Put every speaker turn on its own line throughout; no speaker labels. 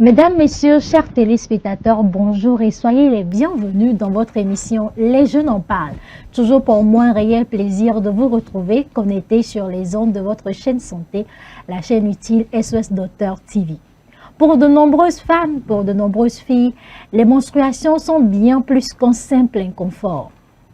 Mesdames, Messieurs, chers téléspectateurs, bonjour et soyez les bienvenus dans votre émission Les Jeunes en parlent. Toujours pour moi un réel plaisir de vous retrouver connectés sur les ondes de votre chaîne santé, la chaîne utile SOS Docteur TV. Pour de nombreuses femmes, pour de nombreuses filles, les menstruations sont bien plus qu'un simple inconfort.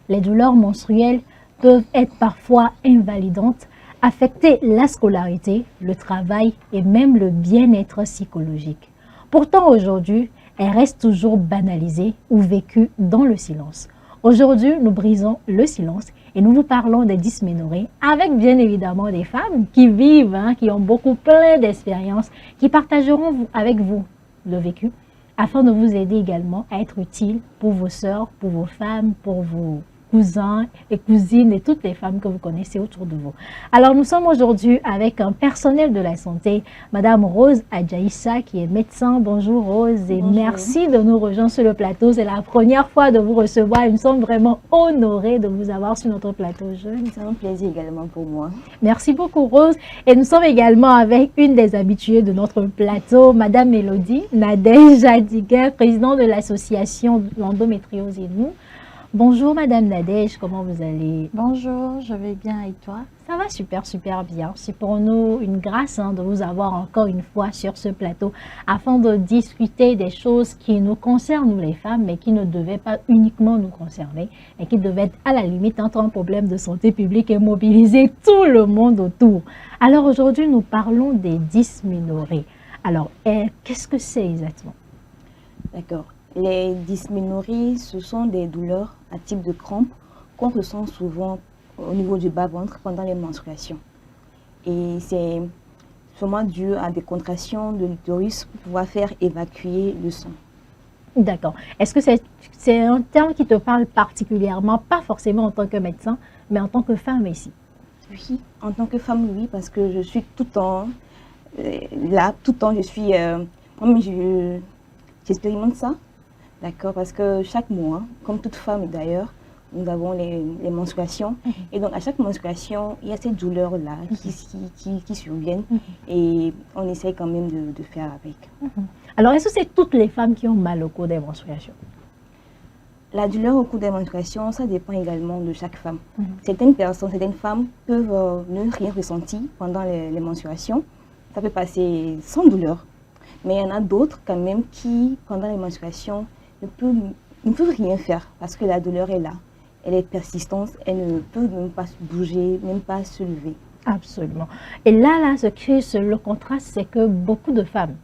Les douleurs menstruelles peuvent être parfois invalidantes, affecter la scolarité, le travail et même le bien-être psychologique. Pourtant, aujourd'hui, elles restent toujours banalisées ou vécues dans le silence. Aujourd'hui, nous brisons le silence et nous vous parlons des dysménorrhées avec bien évidemment des femmes qui vivent, qui ont plein d'expériences, qui partageront avec vous le vécu afin de vous aider également à être utile pour vos sœurs, pour vos femmes, pour vos cousins et cousines et toutes les femmes que vous connaissez autour de vous. Alors nous sommes aujourd'hui avec un personnel de la santé, Madame Rose Adjaïssa qui est médecin. Bonjour Rose et
Bonjour.
Merci de nous rejoindre sur le plateau. C'est la première fois de vous recevoir et nous sommes vraiment honorés de vous avoir sur notre plateau jeune.
C'est un plaisir également pour moi.
Merci beaucoup Rose. Et nous sommes également avec une des habituées de notre plateau, Madame Mélodie Nadège Adiguet, présidente de l'association L'endométriose et nous. Bonjour Madame Nadège, comment vous allez?
Bonjour, je vais bien et toi?
Ça va super bien. C'est pour nous une grâce de vous avoir encore une fois sur ce plateau afin de discuter des choses qui nous concernent nous les femmes mais qui ne devaient pas uniquement nous concerner et qui devaient être à la limite entre un problème de santé publique et mobiliser tout le monde autour. Alors aujourd'hui nous parlons des dysménorrhées. Alors qu'est-ce que c'est exactement?
D'accord. Les dysménorrhées, ce sont des douleurs à type de crampes qu'on ressent souvent au niveau du bas-ventre pendant les menstruations. Et c'est sûrement dû à des contractions de l'utérus pour pouvoir faire évacuer le sang.
D'accord. Est-ce que c'est un terme qui te parle particulièrement, pas forcément en tant que médecin, mais en tant que femme ici?
Oui, en tant que femme, oui, parce que je suis tout le temps là, tout le temps, je suis... j'expérimente ça. D'accord, parce que chaque mois, comme toute femme d'ailleurs, nous avons les menstruations. Et donc, à chaque menstruation, il y a ces douleurs-là qui surviennent. Et on essaye quand même de faire avec.
Alors, est-ce que c'est toutes les femmes qui ont mal au cours des menstruations?
La douleur au cours des menstruations, ça dépend également de chaque femme. Certaines femmes peuvent ne rien ressentir pendant les menstruations. Ça peut passer sans douleur. Mais il y en a d'autres quand même qui, pendant les menstruations, ne peuvent rien faire parce que la douleur est là. Elle est persistante, elle ne peut même pas bouger, même pas se lever.
Absolument. Et là, ce qui est le contraste, c'est que beaucoup de femmes,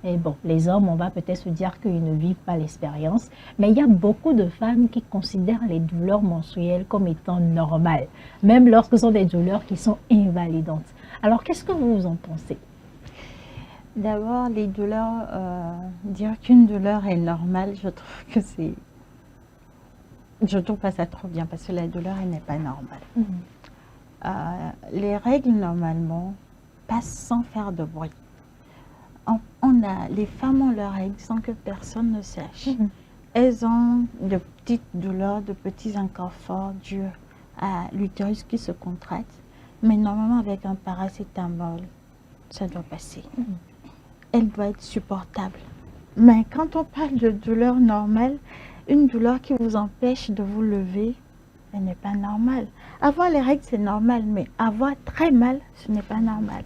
et bon, les hommes, on va peut-être se dire qu'ils ne vivent pas l'expérience, mais il y a beaucoup de femmes qui considèrent les douleurs menstruelles comme étant normales, même lorsque ce sont des douleurs qui sont invalidantes. Alors, qu'est-ce que vous en pensez?
D'abord, les douleurs, dire qu'une douleur est normale, je trouve que c'est... Je trouve pas ça trop bien parce que la douleur, elle n'est pas normale. Les règles, normalement, passent sans faire de bruit. Les femmes ont leurs règles sans que personne ne sache. Elles ont de petites douleurs, de petits inconforts dus à l'utérus qui se contracte. Mais normalement, avec un paracétamol, ça doit passer. Elle doit être supportable. Mais quand on parle de douleur normale, une douleur qui vous empêche de vous lever, elle n'est pas normale. Avoir les règles, c'est normal, mais avoir très mal, ce n'est pas normal.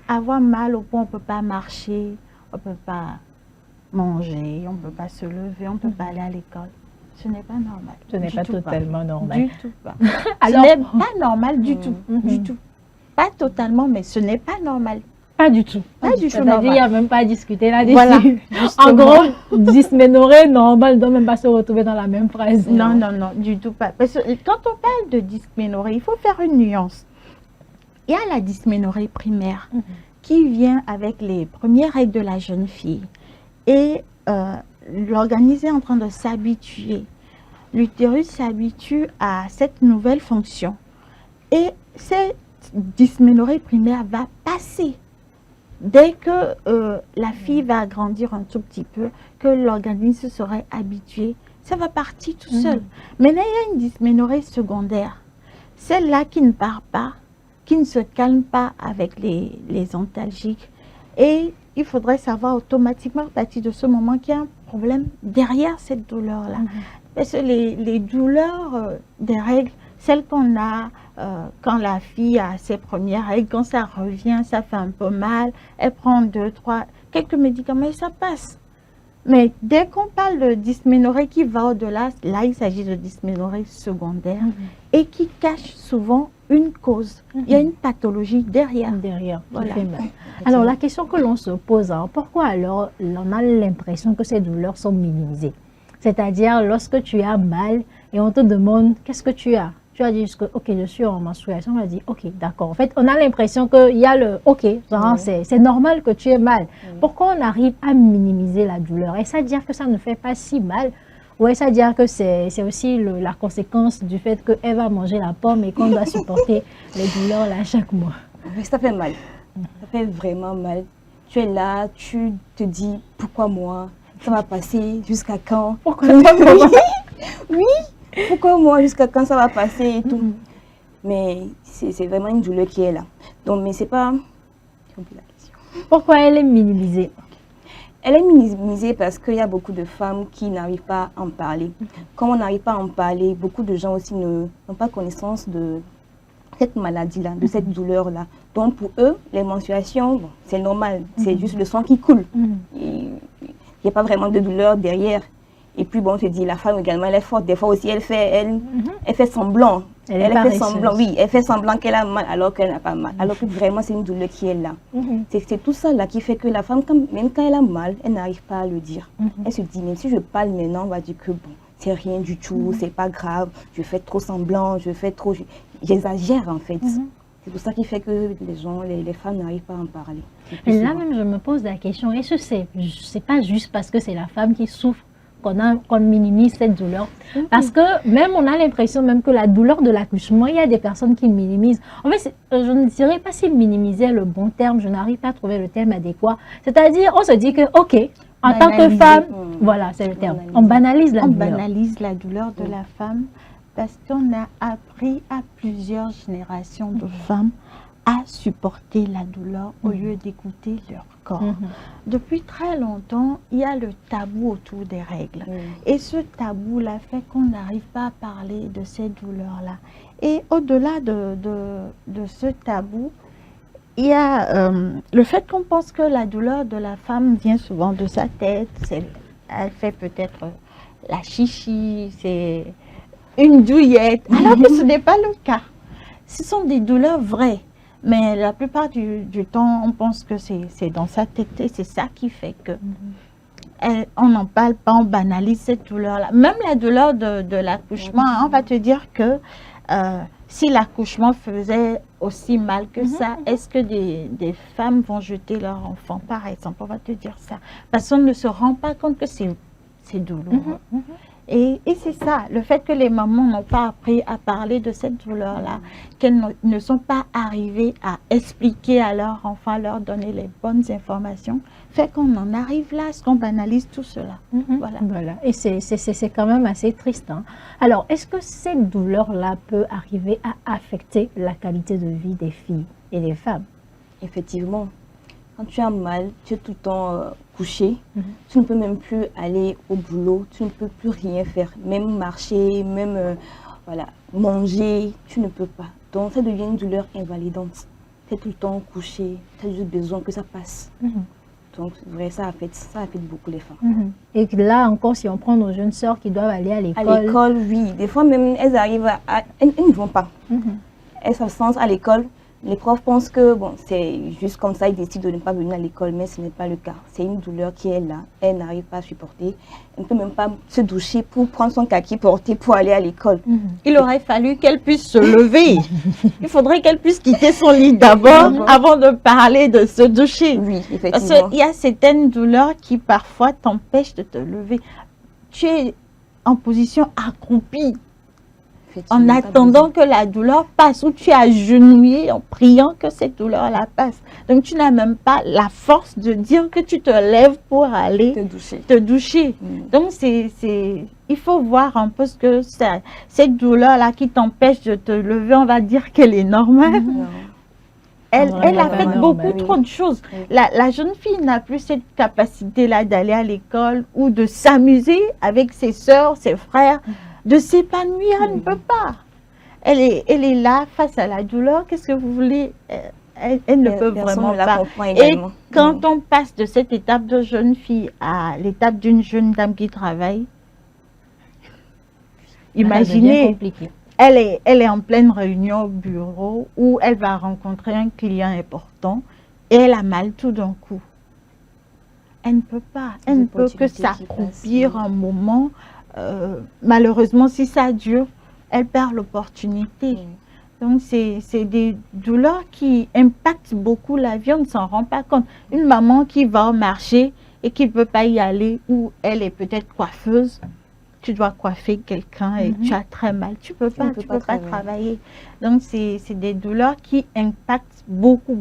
Avoir mal au point, on ne peut pas marcher, on ne peut pas manger, on ne peut pas se lever, on ne peut pas aller à l'école. Ce n'est pas normal.
Ce n'est pas totalement normal.
Du tout pas.
Alors,
ce n'est pas normal du tout. Du tout. Pas totalement, mais ce n'est pas normal.
Pas du tout.
Pas du tout
Il
normal.
n'y a même pas à discuter là-dessus.
Voilà,
en gros, dysménorrhée normale ne doit même pas se retrouver dans la même phrase.
Non, du tout pas. Parce que quand on parle de dysménorrhée, il faut faire une nuance. Il y a la dysménorrhée primaire qui vient avec les premières règles de la jeune fille. Et l'organisme est en train de s'habituer. L'utérus s'habitue à cette nouvelle fonction. Et cette dysménorrhée primaire va passer. Dès que la fille va grandir un tout petit peu, que l'organisme serait habitué, ça va partir tout seul. Maintenant, il y a une dysménorrhée secondaire. Celle-là qui ne part pas, qui ne se calme pas avec les antalgiques. Et il faudrait savoir automatiquement à partir de ce moment qu'il y a un problème derrière cette douleur-là. Parce que les douleurs des règles, celles qu'on a quand la fille a ses premières règles, quand ça revient, ça fait un peu mal, elle prend 2, 3, quelques médicaments et ça passe. Mais dès qu'on parle de dysménorrhée qui va au-delà, là il s'agit de dysménorrhée secondaire et qui cache souvent une cause. Il y a une pathologie derrière.
Voilà. Qui fait mal. Alors la question que l'on se pose, pourquoi alors on a l'impression que ces douleurs sont minimisées? C'est-à-dire lorsque tu as mal et on te demande qu'est-ce que tu as? Tu as dit que ok, je suis en menstruation, on a dit ok, d'accord. En fait, on a l'impression qu'il y a le ok, c'est normal que tu aies mal. Pourquoi on arrive à minimiser la douleur? Est-ce à dire que ça ne fait pas si mal? Ou est-ce à dire que c'est aussi la conséquence du fait qu'elle va manger la pomme et qu'on doit supporter les douleurs là chaque mois?
Ça fait mal. Ça fait vraiment mal. Tu es là, tu te dis pourquoi moi? Ça va passer jusqu'à quand?
Pourquoi moi?
Oui. Pourquoi moi, jusqu'à quand ça va passer et tout. Mais c'est vraiment une douleur qui est là. Donc, mais c'est pas...
Pourquoi elle est minimisée?
Elle est minimisée parce qu'il y a beaucoup de femmes qui n'arrivent pas à en parler. Comme on n'arrive pas à en parler, beaucoup de gens aussi n'ont pas connaissance de cette maladie-là, de cette douleur-là. Donc, pour eux, les menstruations, bon, c'est normal. C'est juste le sang qui coule. Il n'y a pas vraiment de douleur derrière. Et puis, bon, on se dit, la femme également, elle est forte. Des fois aussi, elle fait semblant. Elle fait semblant, oui, elle fait semblant qu'elle a mal alors qu'elle n'a pas mal. Alors que vraiment, c'est une douleur qui est là. C'est tout ça là qui fait que la femme, même quand elle a mal, elle n'arrive pas à le dire. Elle se dit, même si je parle maintenant, on va dire que bon, c'est rien du tout, c'est pas grave, je fais trop semblant, j'exagère en fait. C'est tout ça qui fait que les gens, les femmes n'arrivent pas à en parler.
Et là même, je me pose la question, est-ce que c'est pas juste parce que c'est la femme qui souffre qu'on minimise cette douleur? Parce que même on a l'impression même que la douleur de l'accouchement, il y a des personnes qui minimisent. En fait, je ne dirais pas si minimiser est le bon terme, je n'arrive pas à trouver le terme adéquat. C'est-à-dire, on se dit que, ok, en tant que femme, voilà, c'est le terme. On banalise la douleur.
On banalise la douleur de la femme parce qu'on a appris à plusieurs générations de femmes à supporter la douleur au lieu d'écouter leur corps. Depuis très longtemps, il y a le tabou autour des règles. Et ce tabou-là fait qu'on n'arrive pas à parler de ces douleurs-là. Et au-delà de ce tabou, il y a le fait qu'on pense que la douleur de la femme vient souvent de sa tête. Elle fait peut-être la chichi, c'est une douillette, alors que ce n'est pas le cas. Ce sont des douleurs vraies. Mais la plupart du temps, on pense que c'est dans sa tête et c'est ça qui fait que on n'en parle pas, on banalise cette douleur-là. Même la douleur de l'accouchement, on va te dire que si l'accouchement faisait aussi mal que ça, est-ce que des femmes vont jeter leur enfant, par exemple? On va te dire ça. Parce qu'on ne se rend pas compte que c'est douloureux. Et c'est ça, le fait que les mamans n'ont pas appris à parler de cette douleur-là, qu'elles ne sont pas arrivées à expliquer à leur enfant, à leur donner les bonnes informations, fait qu'on en arrive là, à ce qu'on banalise tout cela.
Voilà. Et c'est quand même assez triste. Alors, est-ce que cette douleur-là peut arriver à affecter la qualité de vie des filles et des femmes?
Effectivement. Quand tu as mal, tu es tout le temps couché, tu ne peux même plus aller au boulot, tu ne peux plus rien faire, même marcher, même manger, tu ne peux pas. Donc ça devient une douleur invalidante. Tu es tout le temps couché, tu as juste besoin que ça passe. Donc vrai, ça affecte beaucoup les femmes.
Et là encore, si on prend nos jeunes sœurs qui doivent aller à l'école.
À l'école, oui. Des fois même, elles arrivent elles ne vont pas. Elles s'absentent à l'école. Les profs pensent que bon, c'est juste comme ça, ils décident de ne pas venir à l'école, mais ce n'est pas le cas. C'est une douleur qui est là, elle n'arrive pas à supporter. Elle ne peut même pas se doucher pour prendre son kaki porté pour aller à l'école.
Il aurait fallu qu'elle puisse se lever. Il faudrait qu'elle puisse quitter son lit d'abord avant de parler de se doucher.
Oui, effectivement.
Parce qu'il y a certaines douleurs qui parfois t'empêchent de te lever. Tu es en position accroupie. En attendant que la douleur passe, ou tu es agenouillé en priant que cette douleur-là passe. Donc, tu n'as même pas la force de dire que tu te lèves pour aller te doucher. Donc, il faut voir un peu ce que cette douleur-là qui t'empêche de te lever, on va dire qu'elle est normale. Elle a fait beaucoup
oui.
trop de choses.
Oui.
La jeune fille n'a plus cette capacité-là d'aller à l'école ou de s'amuser avec ses sœurs, ses frères, de s'épanouir. Elle ne peut pas. Elle est là face à la douleur. Qu'est-ce que vous voulez? Elle ne peut vraiment pas. Et quand on passe de cette étape de jeune fille à l'étape d'une jeune dame qui travaille, imaginez, elle est en pleine réunion au bureau où elle va rencontrer un client important et elle a mal tout d'un coup. Elle ne peut pas. Elle ne peut que s'accroupir un moment. Malheureusement, si ça dure, elle perd l'opportunité. Donc, c'est des douleurs qui impactent beaucoup la vie, on ne s'en rend pas compte. Une maman qui va au marché et qui ne peut pas y aller, ou elle est peut-être coiffeuse, tu dois coiffer quelqu'un et tu as très mal, tu ne peux pas travailler. Donc, c'est des douleurs qui impactent beaucoup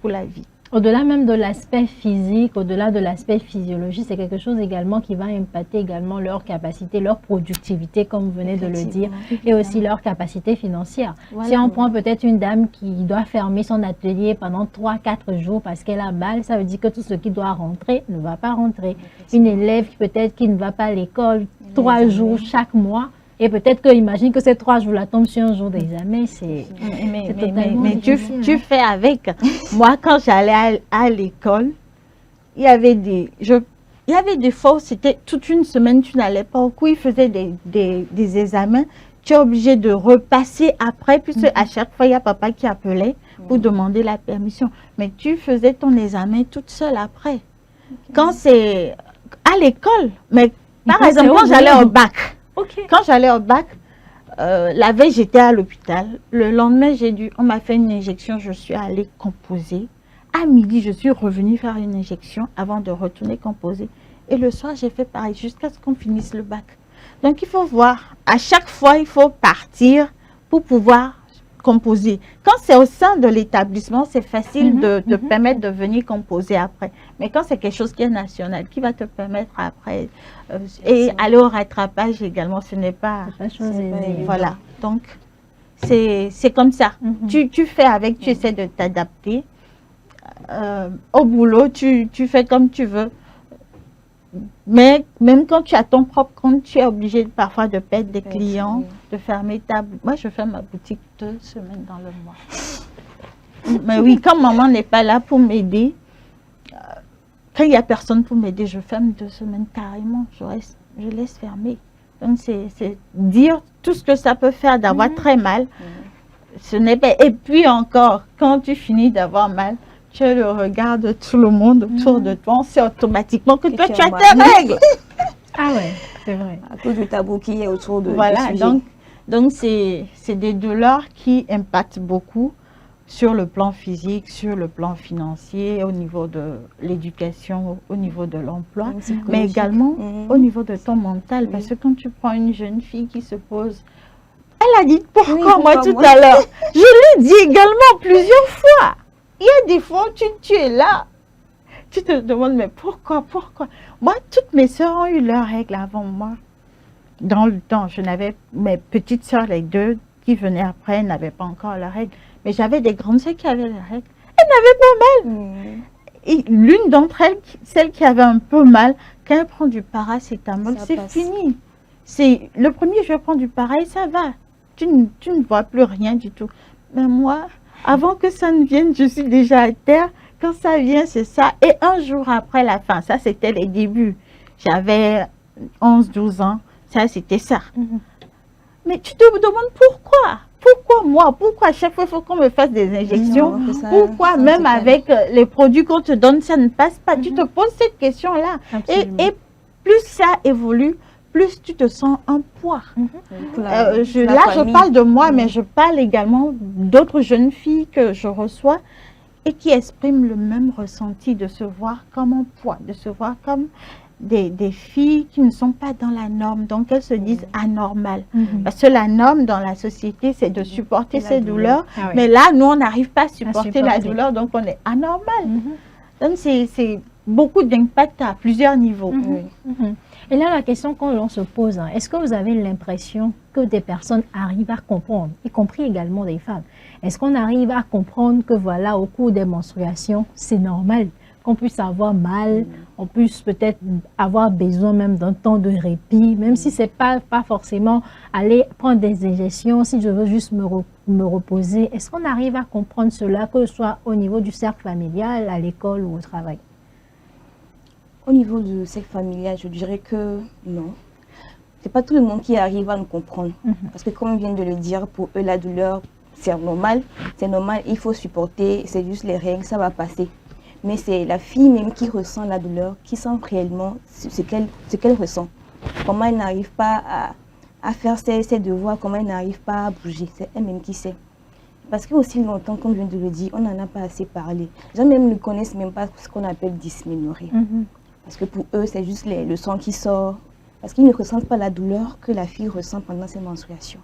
la vie.
Au-delà même de l'aspect physique, au-delà de l'aspect physiologique, c'est quelque chose également qui va impacter également leur capacité, leur productivité, comme vous venez de le dire, et aussi leur capacité financière. Voilà. Si on prend peut-être une dame qui doit fermer son atelier pendant 3-4 jours parce qu'elle a mal, ça veut dire que tout ce qui doit rentrer ne va pas rentrer. Une élève peut-être qui ne va pas à l'école 3 jours chaque mois, et peut-être que, imagine que ces 3 jours-là tombent sur un jour d'examen, c'est
mais tu fais avec. Moi, quand j'allais à l'école, il y avait des fois où c'était toute une semaine, tu n'allais pas au cours, ils faisaient des examens, tu es obligé de repasser après, puisque à chaque fois, il y a papa qui appelait pour demander la permission. Mais tu faisais ton examen toute seule après. Quand c'est à l'école, mais par exemple, quand j'allais au bac, quand j'allais au bac, la veille, j'étais à l'hôpital. Le lendemain, on m'a fait une injection, je suis allée composer. À midi, je suis revenue faire une injection avant de retourner composer. Et le soir, j'ai fait pareil jusqu'à ce qu'on finisse le bac. Donc, il faut voir. À chaque fois, il faut partir pour pouvoir composer. Quand c'est au sein de l'établissement, c'est facile de te permettre de venir composer après. Mais quand c'est quelque chose qui est national, qui va te permettre après, et aller au rattrapage également, ce n'est pas
chose aisée.
Voilà. Donc, c'est comme ça. Tu fais avec, tu essaies de t'adapter. Au boulot, tu fais comme tu veux. Mais même quand tu as ton propre compte, tu es obligé parfois de perdre des clients, de fermer ta boutique. Moi, je ferme ma boutique 2 semaines dans le mois. Mais oui, quand maman n'est pas là pour m'aider, quand il n'y a personne pour m'aider, je ferme 2 semaines carrément. Je laisse fermer. Donc, c'est dire tout ce que ça peut faire d'avoir très mal. Ce n'est pas... Et puis encore, quand tu finis d'avoir mal, tu as le regard de tout le monde autour de toi, on sait automatiquement que toi, tu as tes règles.
Ah ouais, c'est vrai.
À cause du tabou qui est autour de
voilà, donc c'est des douleurs qui impactent beaucoup sur le plan physique, sur le plan financier, au niveau de l'éducation, au niveau de l'emploi, mais également au niveau de ton mental. Parce que quand tu prends une jeune fille qui se pose... Elle a dit pourquoi moi tout à l'heure. Je l'ai dit également plusieurs fois. Il y a des fois où tu es là, tu te demandes, mais pourquoi? Moi, toutes mes soeurs ont eu leurs règles avant moi. Dans le temps, mes petites soeurs, les 2 qui venaient après, n'avaient pas encore leurs règles. Mais j'avais des grandes soeurs qui avaient leurs règles. Elles n'avaient pas mal. Et l'une d'entre elles, celle qui avait un peu mal, quand elle prend du paracétamol, c'est fini. Le premier jour, elle prend du para et ça va. Tu ne vois plus rien du tout. Mais moi... Avant que ça ne vienne, je suis déjà à terre. Quand ça vient, c'est ça. Et un jour après la fin, ça c'était les débuts. J'avais 11-12 ans. Ça, c'était ça. Mais tu te demandes pourquoi? Pourquoi moi? Pourquoi à chaque fois, il faut qu'on me fasse des injections? Pourquoi même avec les produits qu'on te donne, ça ne passe pas? Tu te poses cette question-là. Et plus ça évolue, plus tu te sens un poids. Là, je parle de moi, mais je parle également d'autres jeunes filles que je reçois et qui expriment le même ressenti de se voir comme un poids, de se voir comme des filles qui ne sont pas dans la norme. Donc, elles se disent anormales. Parce que la norme dans la société, c'est de supporter ces douleurs. Mais là, nous, on n'arrive pas à supporter la douleur, donc on est anormal. Donc, beaucoup d'impact à plusieurs niveaux.
Oui.
Et là, la question qu'on l'on se pose, hein, est-ce que vous avez l'impression que des personnes arrivent à comprendre, y compris également des femmes? Est-ce qu'on arrive à comprendre que voilà, au cours des menstruations, c'est normal qu'on puisse avoir mal, on puisse peut-être avoir besoin même d'un temps de répit, même si c'est pas forcément aller prendre des injections, si je veux juste me reposer. Est-ce qu'on arrive à comprendre cela, que ce soit au niveau du cercle familial, à l'école ou au travail?
Au niveau du cercle familial, je dirais que non. C'est pas tout le monde qui arrive à nous comprendre. Parce que comme on vient de le dire, pour eux, la douleur, c'est normal, il faut supporter, c'est juste les règles, ça va passer. Mais c'est la fille même qui ressent la douleur, qui sent réellement ce qu'elle ressent. Comment elle n'arrive pas à faire ses devoirs, comment elle n'arrive pas à bouger, c'est elle-même qui sait. Parce que aussi longtemps, comme je viens de le dire, on n'en a pas assez parlé. Les gens même ne connaissent même pas ce qu'on appelle dysménorrhée. Parce que pour eux, c'est juste le sang qui sort. Parce qu'ils ne ressentent pas la douleur que la fille ressent pendant ses menstruations.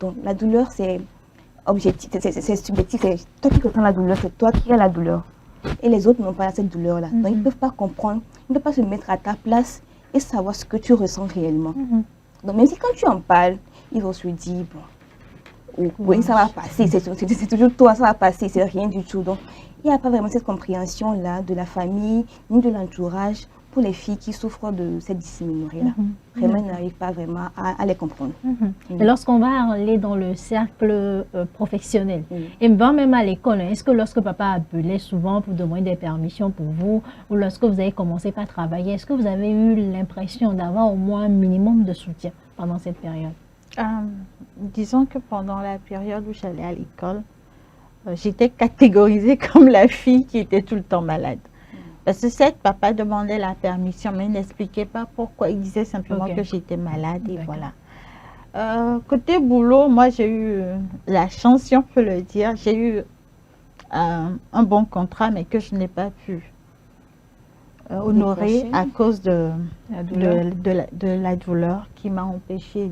Donc la douleur, c'est objectif, c'est subjectif. C'est toi qui ressens la douleur, c'est toi qui as la douleur. Et les autres n'ont pas cette douleur-là. Donc ils ne peuvent pas comprendre, ils ne peuvent pas se mettre à ta place et savoir ce que tu ressens réellement. Donc même si quand tu en parles, ils vont se dire, bon, oui, ça va passer, c'est toujours toi, ça va passer, c'est rien du tout. Donc il n'y a pas vraiment cette compréhension-là de la famille, ni de l'entourage pour les filles qui souffrent de cette dysménorrhée-là. Vraiment, ils n'arrivent pas vraiment à les comprendre.
Et lorsqu'on va aller dans le cercle professionnel, et même à l'école, est-ce que lorsque papa appelait souvent pour demander des permissions pour vous, ou lorsque vous avez commencé par travailler, est-ce que vous avez eu l'impression d'avoir au moins un minimum de soutien pendant cette période?
Disons que pendant la période où j'allais à l'école, j'étais catégorisée comme la fille qui était tout le temps malade. Parce que certes, papa demandait la permission, mais il n'expliquait pas pourquoi. Il disait simplement que j'étais malade et voilà. Côté boulot, moi j'ai eu la chance, si on peut le dire, j'ai eu un bon contrat, mais que je n'ai pas pu honorer à cause de la douleur qui m'a empêchée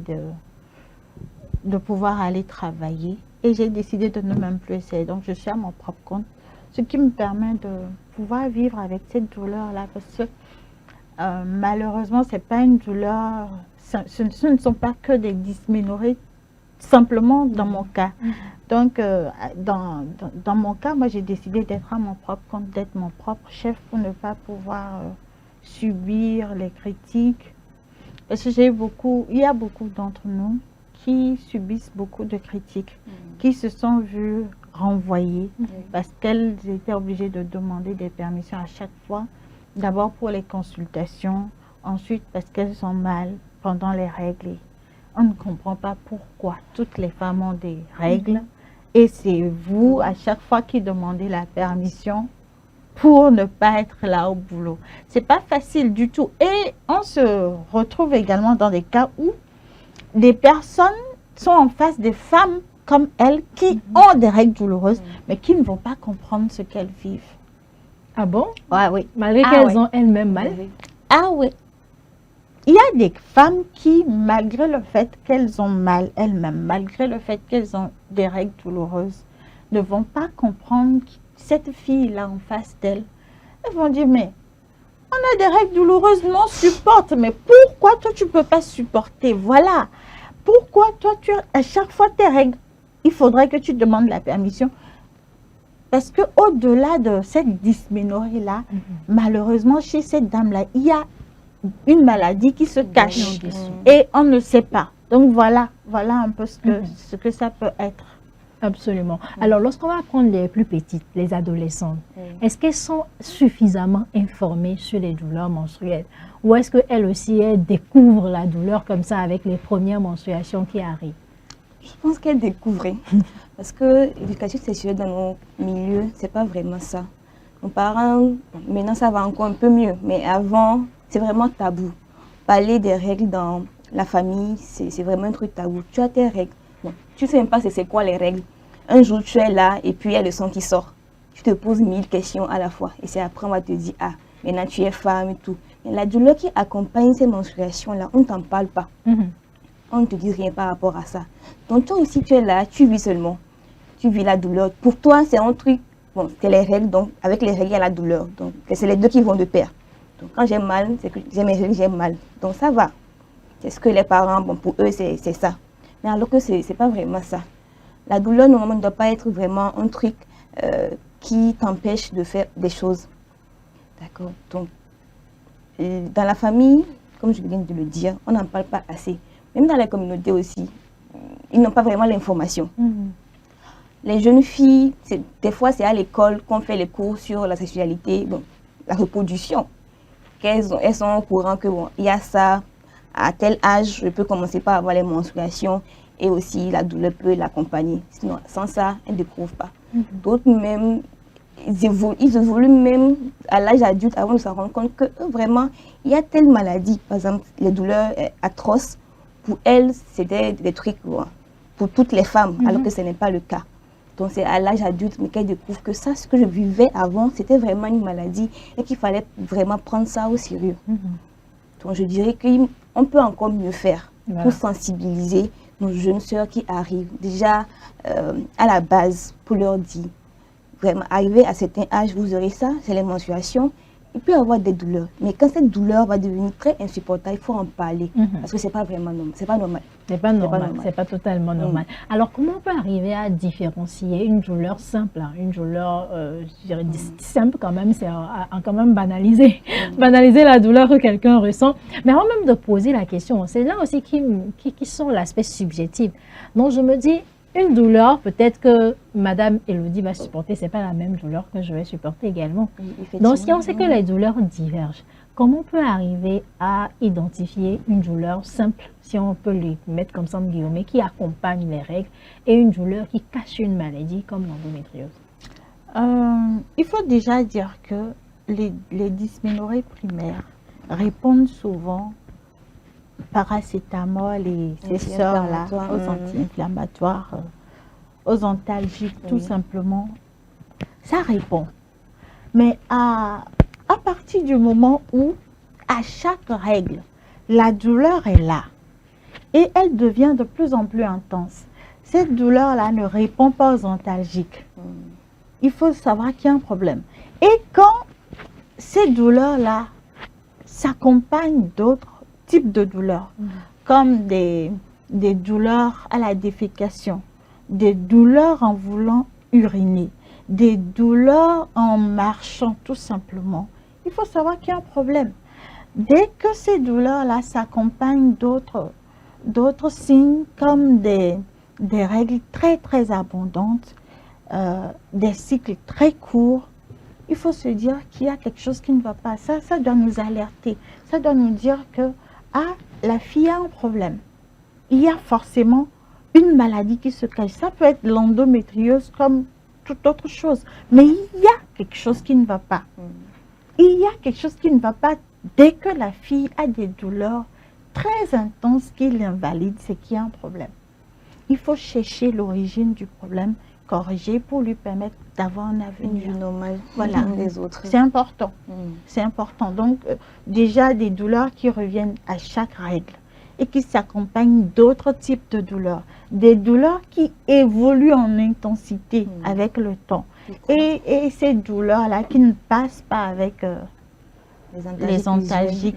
de pouvoir aller travailler. Et j'ai décidé de ne même plus essayer. Donc je suis à mon propre compte. Ce qui me permet de pouvoir vivre avec cette douleur-là, parce que malheureusement, ce n'est pas une douleur, ce ne sont pas que des dysménorrhées, simplement dans mon cas. Donc, dans mon cas, moi, j'ai décidé d'être à mon propre compte, d'être mon propre chef pour ne pas pouvoir subir les critiques. Parce que il y a beaucoup d'entre nous qui subissent beaucoup de critiques, qui se sont vues renvoyées parce qu'elles étaient obligées de demander des permissions à chaque fois. D'abord pour les consultations, ensuite parce qu'elles sont mal pendant les règles. Et on ne comprend pas pourquoi toutes les femmes ont des règles et c'est vous à chaque fois qui demandez la permission pour ne pas être là au boulot. C'est pas facile du tout. Et on se retrouve également dans des cas où des personnes sont en face des femmes comme elles qui ont des règles douloureuses, mais qui ne vont pas comprendre ce qu'elles vivent.
Ah bon?
Oui.
Malgré qu'elles ont elles-mêmes mal?
Ah oui. Il y a des femmes qui, malgré le fait qu'elles ont mal elles-mêmes, malgré le fait qu'elles ont des règles douloureuses, ne vont pas comprendre cette fille-là en face d'elles. Elles vont dire, mais on a des règles douloureuses, mais on supporte. Mais pourquoi toi, tu ne peux pas supporter? Voilà. Pourquoi toi, à chaque fois tes règles, il faudrait que tu demandes la permission? Parce qu'au-delà de cette dysménorrhée-là, malheureusement, chez cette dame-là, il y a une maladie qui se cache et on ne sait pas. Donc voilà un peu ce que ça peut être.
Absolument. Alors, lorsqu'on va prendre les plus petites, les adolescentes, est-ce qu'elles sont suffisamment informées sur les douleurs menstruelles? Ou est-ce qu'elles aussi, elles découvrent la douleur comme ça avec les premières menstruations qui arrivent?
Je pense qu'elles découvrent. Parce que l'éducation sexuelle dans nos milieux, ce n'est pas vraiment ça. Nos parents, maintenant ça va encore un peu mieux, mais avant, c'est vraiment tabou. Parler des règles dans la famille, c'est vraiment un truc tabou. Tu as tes règles. Bon, tu ne sais même pas c'est quoi les règles. Un jour, tu es là et puis il y a le sang qui sort. Tu te poses 1000 questions à la fois. Et c'est après, on va te dire, ah, maintenant tu es femme et tout. Mais la douleur qui accompagne ces menstruations-là, on ne t'en parle pas. On ne te dit rien par rapport à ça. Donc toi aussi, tu es là, tu vis seulement. Tu vis la douleur. Pour toi, c'est un truc bon, c'est les règles, donc avec les règles, il y a la douleur. Donc, c'est les deux qui vont de pair. Donc, quand j'ai mal, c'est que j'ai mes règles, j'ai mal. Donc, ça va. C'est ce que les parents, bon, pour eux, c'est ça. Mais alors que c'est pas vraiment ça. La douleur, normalement, ne doit pas être vraiment un truc qui t'empêche de faire des choses. D'accord? Donc, dans la famille, comme je viens de le dire, on n'en parle pas assez. Même dans la communauté aussi, ils n'ont pas vraiment l'information. Les jeunes filles, des fois, c'est à l'école qu'on fait les cours sur la sexualité, bon, la reproduction. Elles sont au courant que bon, il y a ça, à tel âge, je peux commencer par avoir les menstruations et aussi la douleur peut l'accompagner. Sinon, sans ça, elles ne découvrent pas. D'autres même, ils évoluent même à l'âge adulte avant de se rendre compte que vraiment, il y a telle maladie. Par exemple, les douleurs atroces, pour elles, c'était des trucs pour toutes les femmes, alors que ce n'est pas le cas. Donc c'est à l'âge adulte, mais qu'elles découvrent que ça, ce que je vivais avant, c'était vraiment une maladie et qu'il fallait vraiment prendre ça au sérieux. Donc je dirais qu'on peut encore mieux faire pour sensibiliser nos jeunes sœurs qui arrivent déjà à la base pour leur dire, vraiment, arrivé à certain âge, vous aurez ça, c'est les menstruations. Il peut y avoir des douleurs, mais quand cette douleur va devenir très insupportable, il faut en parler, parce que c'est pas vraiment normal, c'est pas normal.
C'est pas normal, c'est pas totalement normal. Alors, comment on peut arriver à différencier une douleur simple, une douleur, je dirais, simple quand même, c'est quand même banaliser, banaliser la douleur que quelqu'un ressent, mais avant même de poser la question, c'est là aussi qui sont l'aspect subjectif. Donc, je me dis, une douleur, peut-être que Madame Elodie va supporter, c'est pas la même douleur que je vais supporter également. Donc, si on sait que les douleurs divergent, comment on peut arriver à identifier une douleur simple, si on peut les mettre comme ça en guillemets, qui accompagne les règles, et une douleur qui cache une maladie comme l'endométriose?
Il faut déjà dire que les dysménorrhées primaires répondent souvent paracétamol et ces sœurs-là, aux anti-inflammatoires, aux antalgiques, tout simplement, ça répond. Mais à partir du moment où, à chaque règle, la douleur est là et elle devient de plus en plus intense, cette douleur-là ne répond pas aux antalgiques. Il faut savoir qu'il y a un problème. Et quand ces douleurs-là s'accompagnent d'autres types de douleurs, comme des douleurs à la défécation, des douleurs en voulant uriner, des douleurs en marchant tout simplement, il faut savoir qu'il y a un problème. Dès que ces douleurs-là s'accompagnent d'autres signes comme des règles très très abondantes, des cycles très courts, il faut se dire qu'il y a quelque chose qui ne va pas. Ça doit nous alerter. Ça doit nous dire que la fille a un problème. Il y a forcément une maladie qui se cache. Ça peut être l'endométriose comme toute autre chose. Mais il y a quelque chose qui ne va pas. Il y a quelque chose qui ne va pas dès que la fille a des douleurs très intenses qui l'invalident, c'est qu'il y a un problème. Il faut chercher l'origine du problème, corriger pour lui permettre d'avoir un avenir
normal,
voilà,
les autres.
C'est important. C'est important. Donc, déjà des douleurs qui reviennent à chaque règle et qui s'accompagnent d'autres types de douleurs. Des douleurs qui évoluent en intensité avec le temps. Et ces douleurs-là qui ne passent pas avec les antalgiques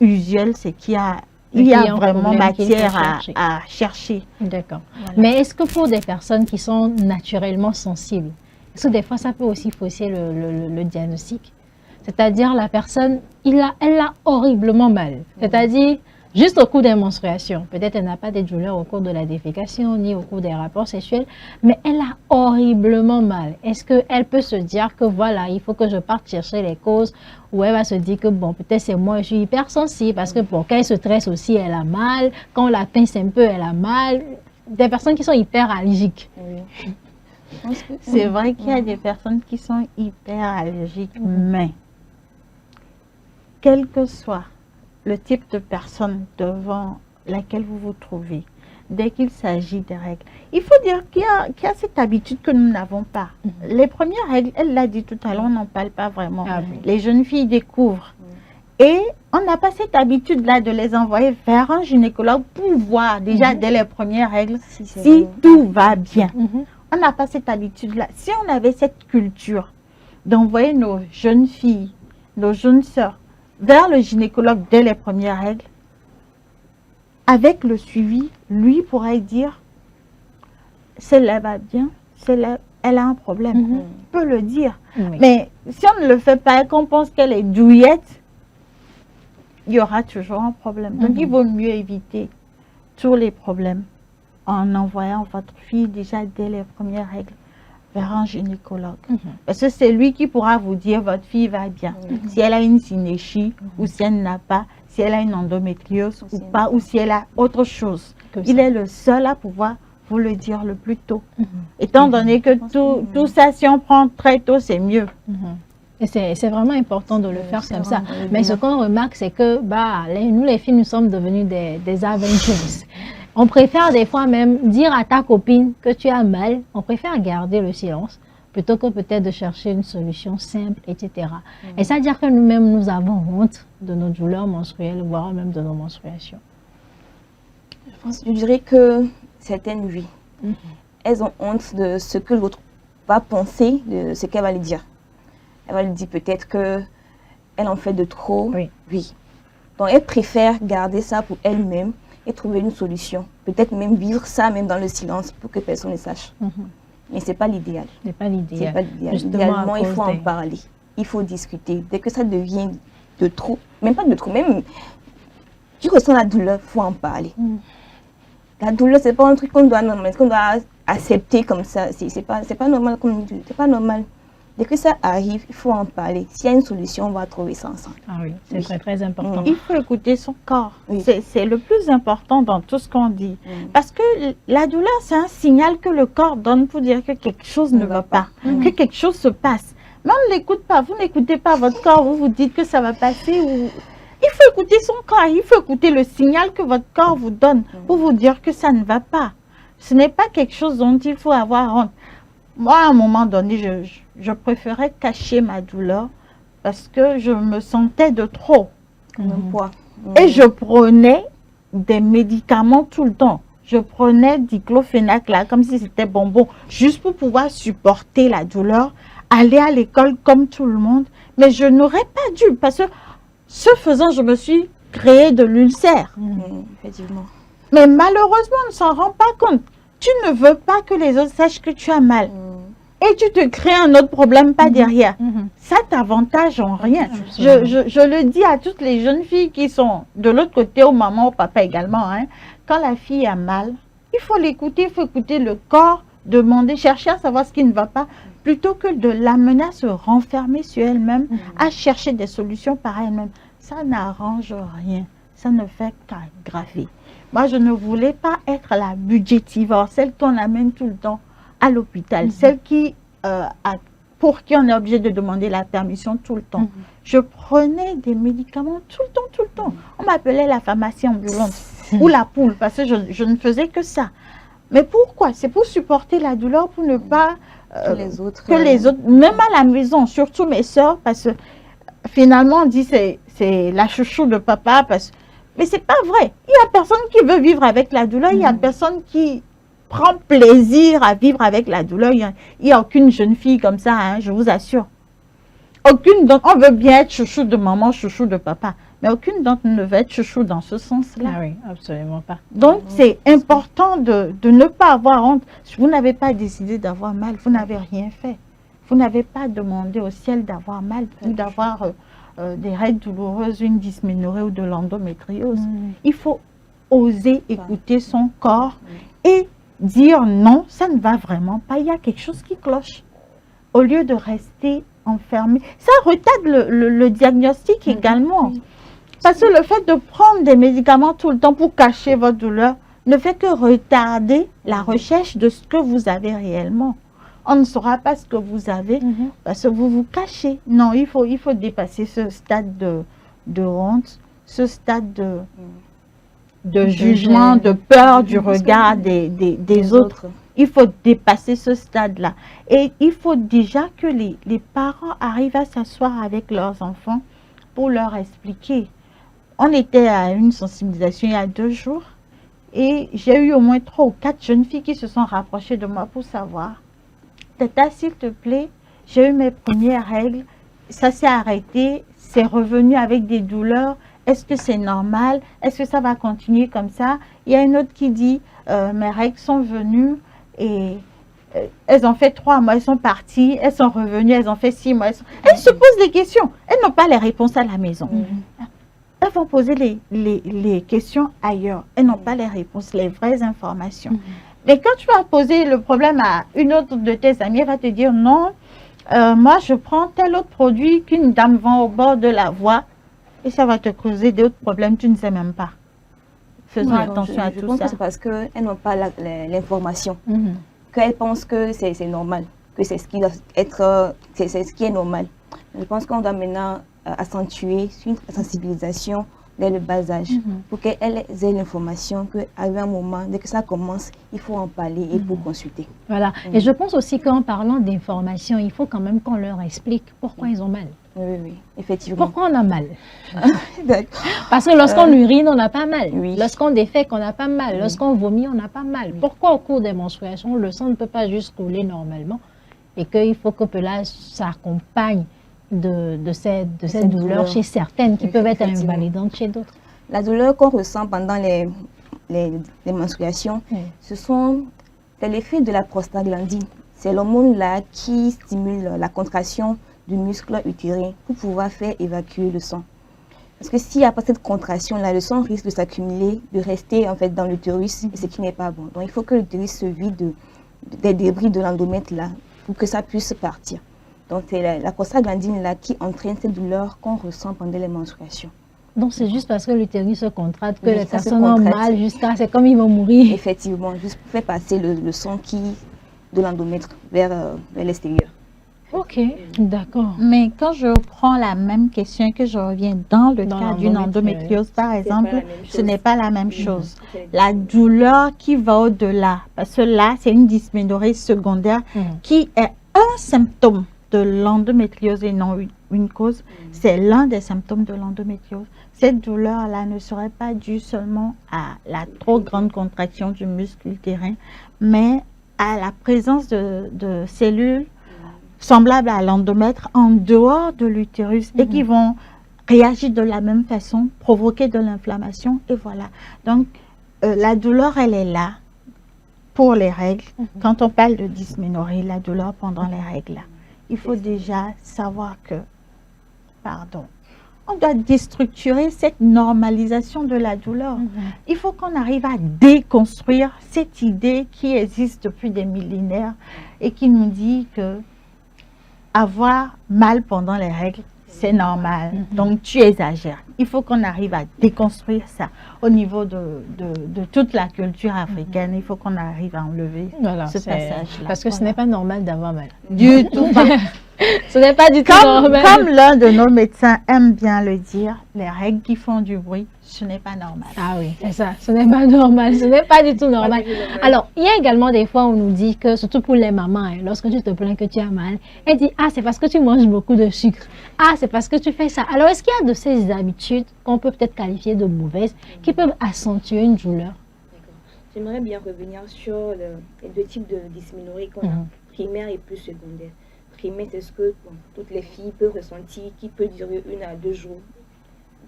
usuels, c'est qu'il y a vraiment matière à chercher.
D'accord. Voilà. Mais est-ce que pour des personnes qui sont naturellement sensibles, est-ce que des fois ça peut aussi fausser le diagnostic? C'est-à-dire la personne, elle a horriblement mal. C'est-à-dire, juste au cours des menstruations, peut-être elle n'a pas des douleurs au cours de la défécation ni au cours des rapports sexuels, mais elle a horriblement mal. Est-ce qu'elle peut se dire que voilà, il faut que je parte chercher les causes, ou elle va se dire que bon, peut-être c'est moi, je suis hypersensible, parce que bon, quand elle se stresse aussi, elle a mal, quand on la pince un peu, elle a mal. Des personnes qui sont hyper allergiques.
C'est vrai qu'il y a des personnes qui sont hyper allergiques, mais quel que soit le type de personne devant laquelle vous vous trouvez, dès qu'il s'agit des règles, il faut dire qu'il y a cette habitude que nous n'avons pas. Les premières règles, elle l'a dit tout à l'heure, on n'en parle pas vraiment. Les jeunes filles découvrent. Et on n'a pas cette habitude-là de les envoyer vers un gynécologue pour voir déjà dès les premières règles si tout va bien. On n'a pas cette habitude-là. Si on avait cette culture d'envoyer nos jeunes filles, nos jeunes sœurs, vers le gynécologue dès les premières règles, avec le suivi, lui pourrait dire, celle-là va bien, celle-là, elle a un problème. Il peut le dire.
Oui.
Mais si on ne le fait pas et qu'on pense qu'elle est douillette, il y aura toujours un problème. Donc, il vaut mieux éviter tous les problèmes en envoyant votre fille déjà dès les premières règles vers un gynécologue. Parce que c'est lui qui pourra vous dire votre fille va bien. Si elle a une synéchie ou si elle n'a pas, si elle a une endométriose ou pas, ou si elle a autre chose. Il est le seul à pouvoir vous le dire le plus tôt. Étant donné que tout ça, si on prend très tôt, c'est mieux.
Et c'est vraiment important de le faire comme ça. Mais ce qu'on remarque, c'est que nous, les filles, nous sommes devenus des Avengers. On préfère des fois même dire à ta copine que tu as mal. On préfère garder le silence plutôt que peut-être de chercher une solution simple, etc. Et ça veut dire que nous-mêmes, nous avons honte de nos douleurs menstruelles, voire même de nos menstruations.
Je dirais que certaines, oui. Elles ont honte de ce que l'autre va penser, de ce qu'elle va lui dire. Elle va lui dire peut-être qu'elle en fait de trop. Oui. Donc, elle préfère garder ça pour elle-même et trouver une solution. Peut-être même vivre ça même dans le silence pour que personne ne sache. Mais ce n'est pas l'idéal.
Ce n'est pas l'idéal.
Idéalement, il faut en parler. Il faut discuter. Dès que ça devient de trop, même pas de trop, même tu ressens la douleur, il faut en parler. La douleur, ce n'est pas un truc qu'on doit accepter comme ça. C'est pas normal comme c'est pas normal. Dès que ça arrive, il faut en parler. S'il y a une solution, on va trouver ça ensemble.
Ah oui, c'est très, très important.
Il faut écouter son corps. C'est le plus important dans tout ce qu'on dit. Parce que la douleur, c'est un signal que le corps donne pour dire que quelque chose ne va pas, que quelque chose se passe. Mais on ne l'écoute pas. Vous n'écoutez pas votre corps, vous vous dites que ça va passer. Il faut écouter son corps. Il faut écouter le signal que votre corps vous donne pour vous dire que ça ne va pas. Ce n'est pas quelque chose dont il faut avoir honte. Moi, à un moment donné, je préférais cacher ma douleur parce que je me sentais de trop.
Comme un poids.
Et je prenais des médicaments tout le temps. Je prenais diclofénac là, comme si c'était bonbon, juste pour pouvoir supporter la douleur, aller à l'école comme tout le monde. Mais je n'aurais pas dû, parce que ce faisant, je me suis créé de l'ulcère.
Effectivement.
Mais malheureusement, on ne s'en rend pas compte. Tu ne veux pas que les autres sachent que tu as mal. Et tu te crées un autre problème pas derrière. Ça t'avantage en rien. Je le dis à toutes les jeunes filles qui sont de l'autre côté, aux mamans, au papa également. Quand la fille a mal, il faut l'écouter, il faut écouter le corps, demander, chercher à savoir ce qui ne va pas, plutôt que de l'amener à se renfermer sur elle-même, à chercher des solutions par elle-même. Ça n'arrange rien. Ça ne fait qu'aggraver. Moi, je ne voulais pas être la budgétivore, celle qu'on amène tout le temps à l'hôpital, celle qui, pour qui on est obligé de demander la permission tout le temps. Je prenais des médicaments tout le temps. On m'appelait la pharmacie ambulante ou la poule parce que je ne faisais que ça. Mais pourquoi? C'est pour supporter la douleur, pour ne pas
que les autres,
même à la maison, surtout mes soeurs, parce que finalement on dit c'est la chouchou de papa, mais c'est pas vrai. Il y a personne qui veut vivre avec la douleur, il y a personne qui prend plaisir à vivre avec la douleur. Il n'y a aucune jeune fille comme ça, je vous assure. Aucune d'entre on veut bien être chouchou de maman, chouchou de papa, mais aucune d'entre nous ne veut être chouchou dans ce sens-là.
Ah oui, absolument pas.
Donc, c'est important de ne pas avoir honte. Vous n'avez pas décidé d'avoir mal, vous n'avez rien fait. Vous n'avez pas demandé au ciel d'avoir mal ou d'avoir des règles douloureuses, une dysménorrhée ou de l'endométriose. Il faut oser écouter son corps et dire non, ça ne va vraiment pas, il y a quelque chose qui cloche. Au lieu de rester enfermé, ça retarde le diagnostic également. Parce que le fait de prendre des médicaments tout le temps pour cacher votre douleur ne fait que retarder la recherche de ce que vous avez réellement. On ne saura pas ce que vous avez parce que vous vous cachez. Non, il faut dépasser ce stade de honte, ce stade de jugement, de peur du regard des autres. Il faut dépasser ce stade-là. Et il faut déjà que les parents arrivent à s'asseoir avec leurs enfants pour leur expliquer. On était à une sensibilisation il y a 2 jours Et j'ai eu au moins 3 ou 4 jeunes filles qui se sont rapprochées de moi pour savoir, Tata, s'il te plaît, j'ai eu mes premières règles, ça s'est arrêté, c'est revenu avec des douleurs, est-ce que c'est normal? Est-ce que ça va continuer comme ça? Il y a une autre qui dit, mes règles sont venues et elles ont fait 3 mois, elles sont parties, elles sont revenues, elles ont fait 6 mois. Elles se posent des questions, elles n'ont pas les réponses à la maison. Elles vont poser les questions ailleurs, elles n'ont pas les réponses, les vraies informations. Mais quand tu vas poser le problème à une autre de tes amies, elle va te dire non, moi je prends tel autre produit qu'une dame vend au bord de la voie et ça va te causer d'autres problèmes, tu ne sais même pas. Faisons attention à tout ça.
Je pense que c'est parce qu'elles n'ont pas l'information, qu'elles pensent que c'est normal, que c'est ce qui doit être, c'est ce qui est normal. Je pense qu'on doit maintenant accentuer une sensibilisation dès le bas âge, pour qu'elles aient l'information qu'à un moment, dès que ça commence, il faut en parler et pour consulter.
Voilà. Et je pense aussi qu'en parlant d'information, il faut quand même qu'on leur explique pourquoi ils ont mal.
Oui, effectivement.
Pourquoi on a mal? Parce que lorsqu'on urine, on n'a pas mal. Lorsqu'on défèque, on n'a pas mal. Lorsqu'on vomit, on n'a pas mal. Pourquoi au cours des menstruations, le sang ne peut pas juste couler normalement et qu'il faut que cela s'accompagne de cette douleur chez certaines qui peuvent être invalidantes chez d'autres?
La douleur qu'on ressent pendant les menstruations, c'est l'effet de la prostaglandine. C'est l'hormone-là qui stimule la contraction du muscle utérin pour pouvoir faire évacuer le sang. Parce que s'il n'y a pas cette contraction-là, le sang risque de s'accumuler, de rester en fait dans l'utérus, et ce qui n'est pas bon. Donc il faut que l'utérus se vide des débris de l'endomètre là pour que ça puisse partir. Donc c'est la prostaglandine là qui entraîne cette douleur qu'on ressent pendant les menstruations.
Donc c'est juste parce que l'utérus se contracte que les personnes ont mal jusqu'à, c'est comme ils vont mourir.
Effectivement, juste pour faire passer le sang de l'endomètre vers l'extérieur.
Ok, d'accord.
Mais quand je prends la même question, que je reviens dans le cas d'une endométriose, par exemple, ce n'est pas la même chose. La douleur qui va au-delà, parce que là, c'est une dysménorrhée secondaire qui est un symptôme de l'endométriose et non une cause. C'est l'un des symptômes de l'endométriose. Cette douleur-là ne serait pas due seulement à la trop grande contraction du muscle utérin, mais à la présence de cellules semblables à l'endomètre en dehors de l'utérus et qui vont réagir de la même façon, provoquer de l'inflammation et voilà. Donc, la douleur, elle est là pour les règles. Quand on parle de dysménorrhée, la douleur pendant les règles, là, il faut déjà savoir que, on doit déstructurer cette normalisation de la douleur. Il faut qu'on arrive à déconstruire cette idée qui existe depuis des millénaires et qui nous dit que avoir mal pendant les règles, c'est normal. Donc, tu exagères. Il faut qu'on arrive à déconstruire ça au niveau de toute la culture africaine. Il faut qu'on arrive à enlever ce passage-là.
Parce que ce n'est pas normal d'avoir mal.
Du tout pas.
Ce n'est pas du tout normal.
Comme l'un de nos médecins aime bien le dire, les règles qui font du bruit, ce n'est pas normal.
Ah oui, c'est ça. Ce n'est pas normal. Ce n'est pas du tout normal. Alors, il y a également des fois où on nous dit que, surtout pour les mamans, lorsque tu te plains que tu as mal, elle dit, ah, c'est parce que tu manges beaucoup de sucre. Ah, c'est parce que tu fais ça. Alors, est-ce qu'il y a de ces habitudes qu'on peut peut-être qualifier de mauvaises qui peuvent accentuer une douleur?
J'aimerais bien revenir sur les deux types de dysménorrhée qu'on a, primaire et plus secondaire. Primaire, c'est ce que toutes les filles peuvent ressentir, qui peut durer 1 à 2 jours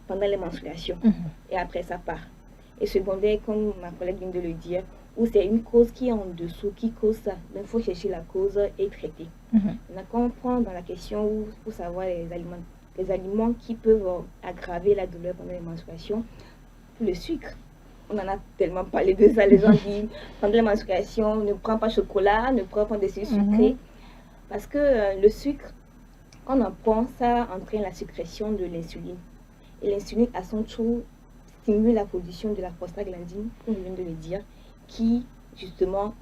pendant les menstruations. Et après, ça part. Et secondaire, comme ma collègue vient de le dire, où c'est une cause qui est en dessous, qui cause ça. Donc, il faut chercher la cause et traiter. Maintenant, quand on prend dans la question pour savoir les aliments qui peuvent aggraver la douleur pendant les menstruations, le sucre. On en a tellement parlé de ça. Les gens disent, pendant les menstruations, ne prends pas chocolat, ne prends pas des sucres sucrés. Parce que le sucre, quand on en prend, ça entraîne la sécrétion de l'insuline. Et l'insuline, à son tour, stimule la production de la prostaglandine, comme je viens de le dire, qui, justement,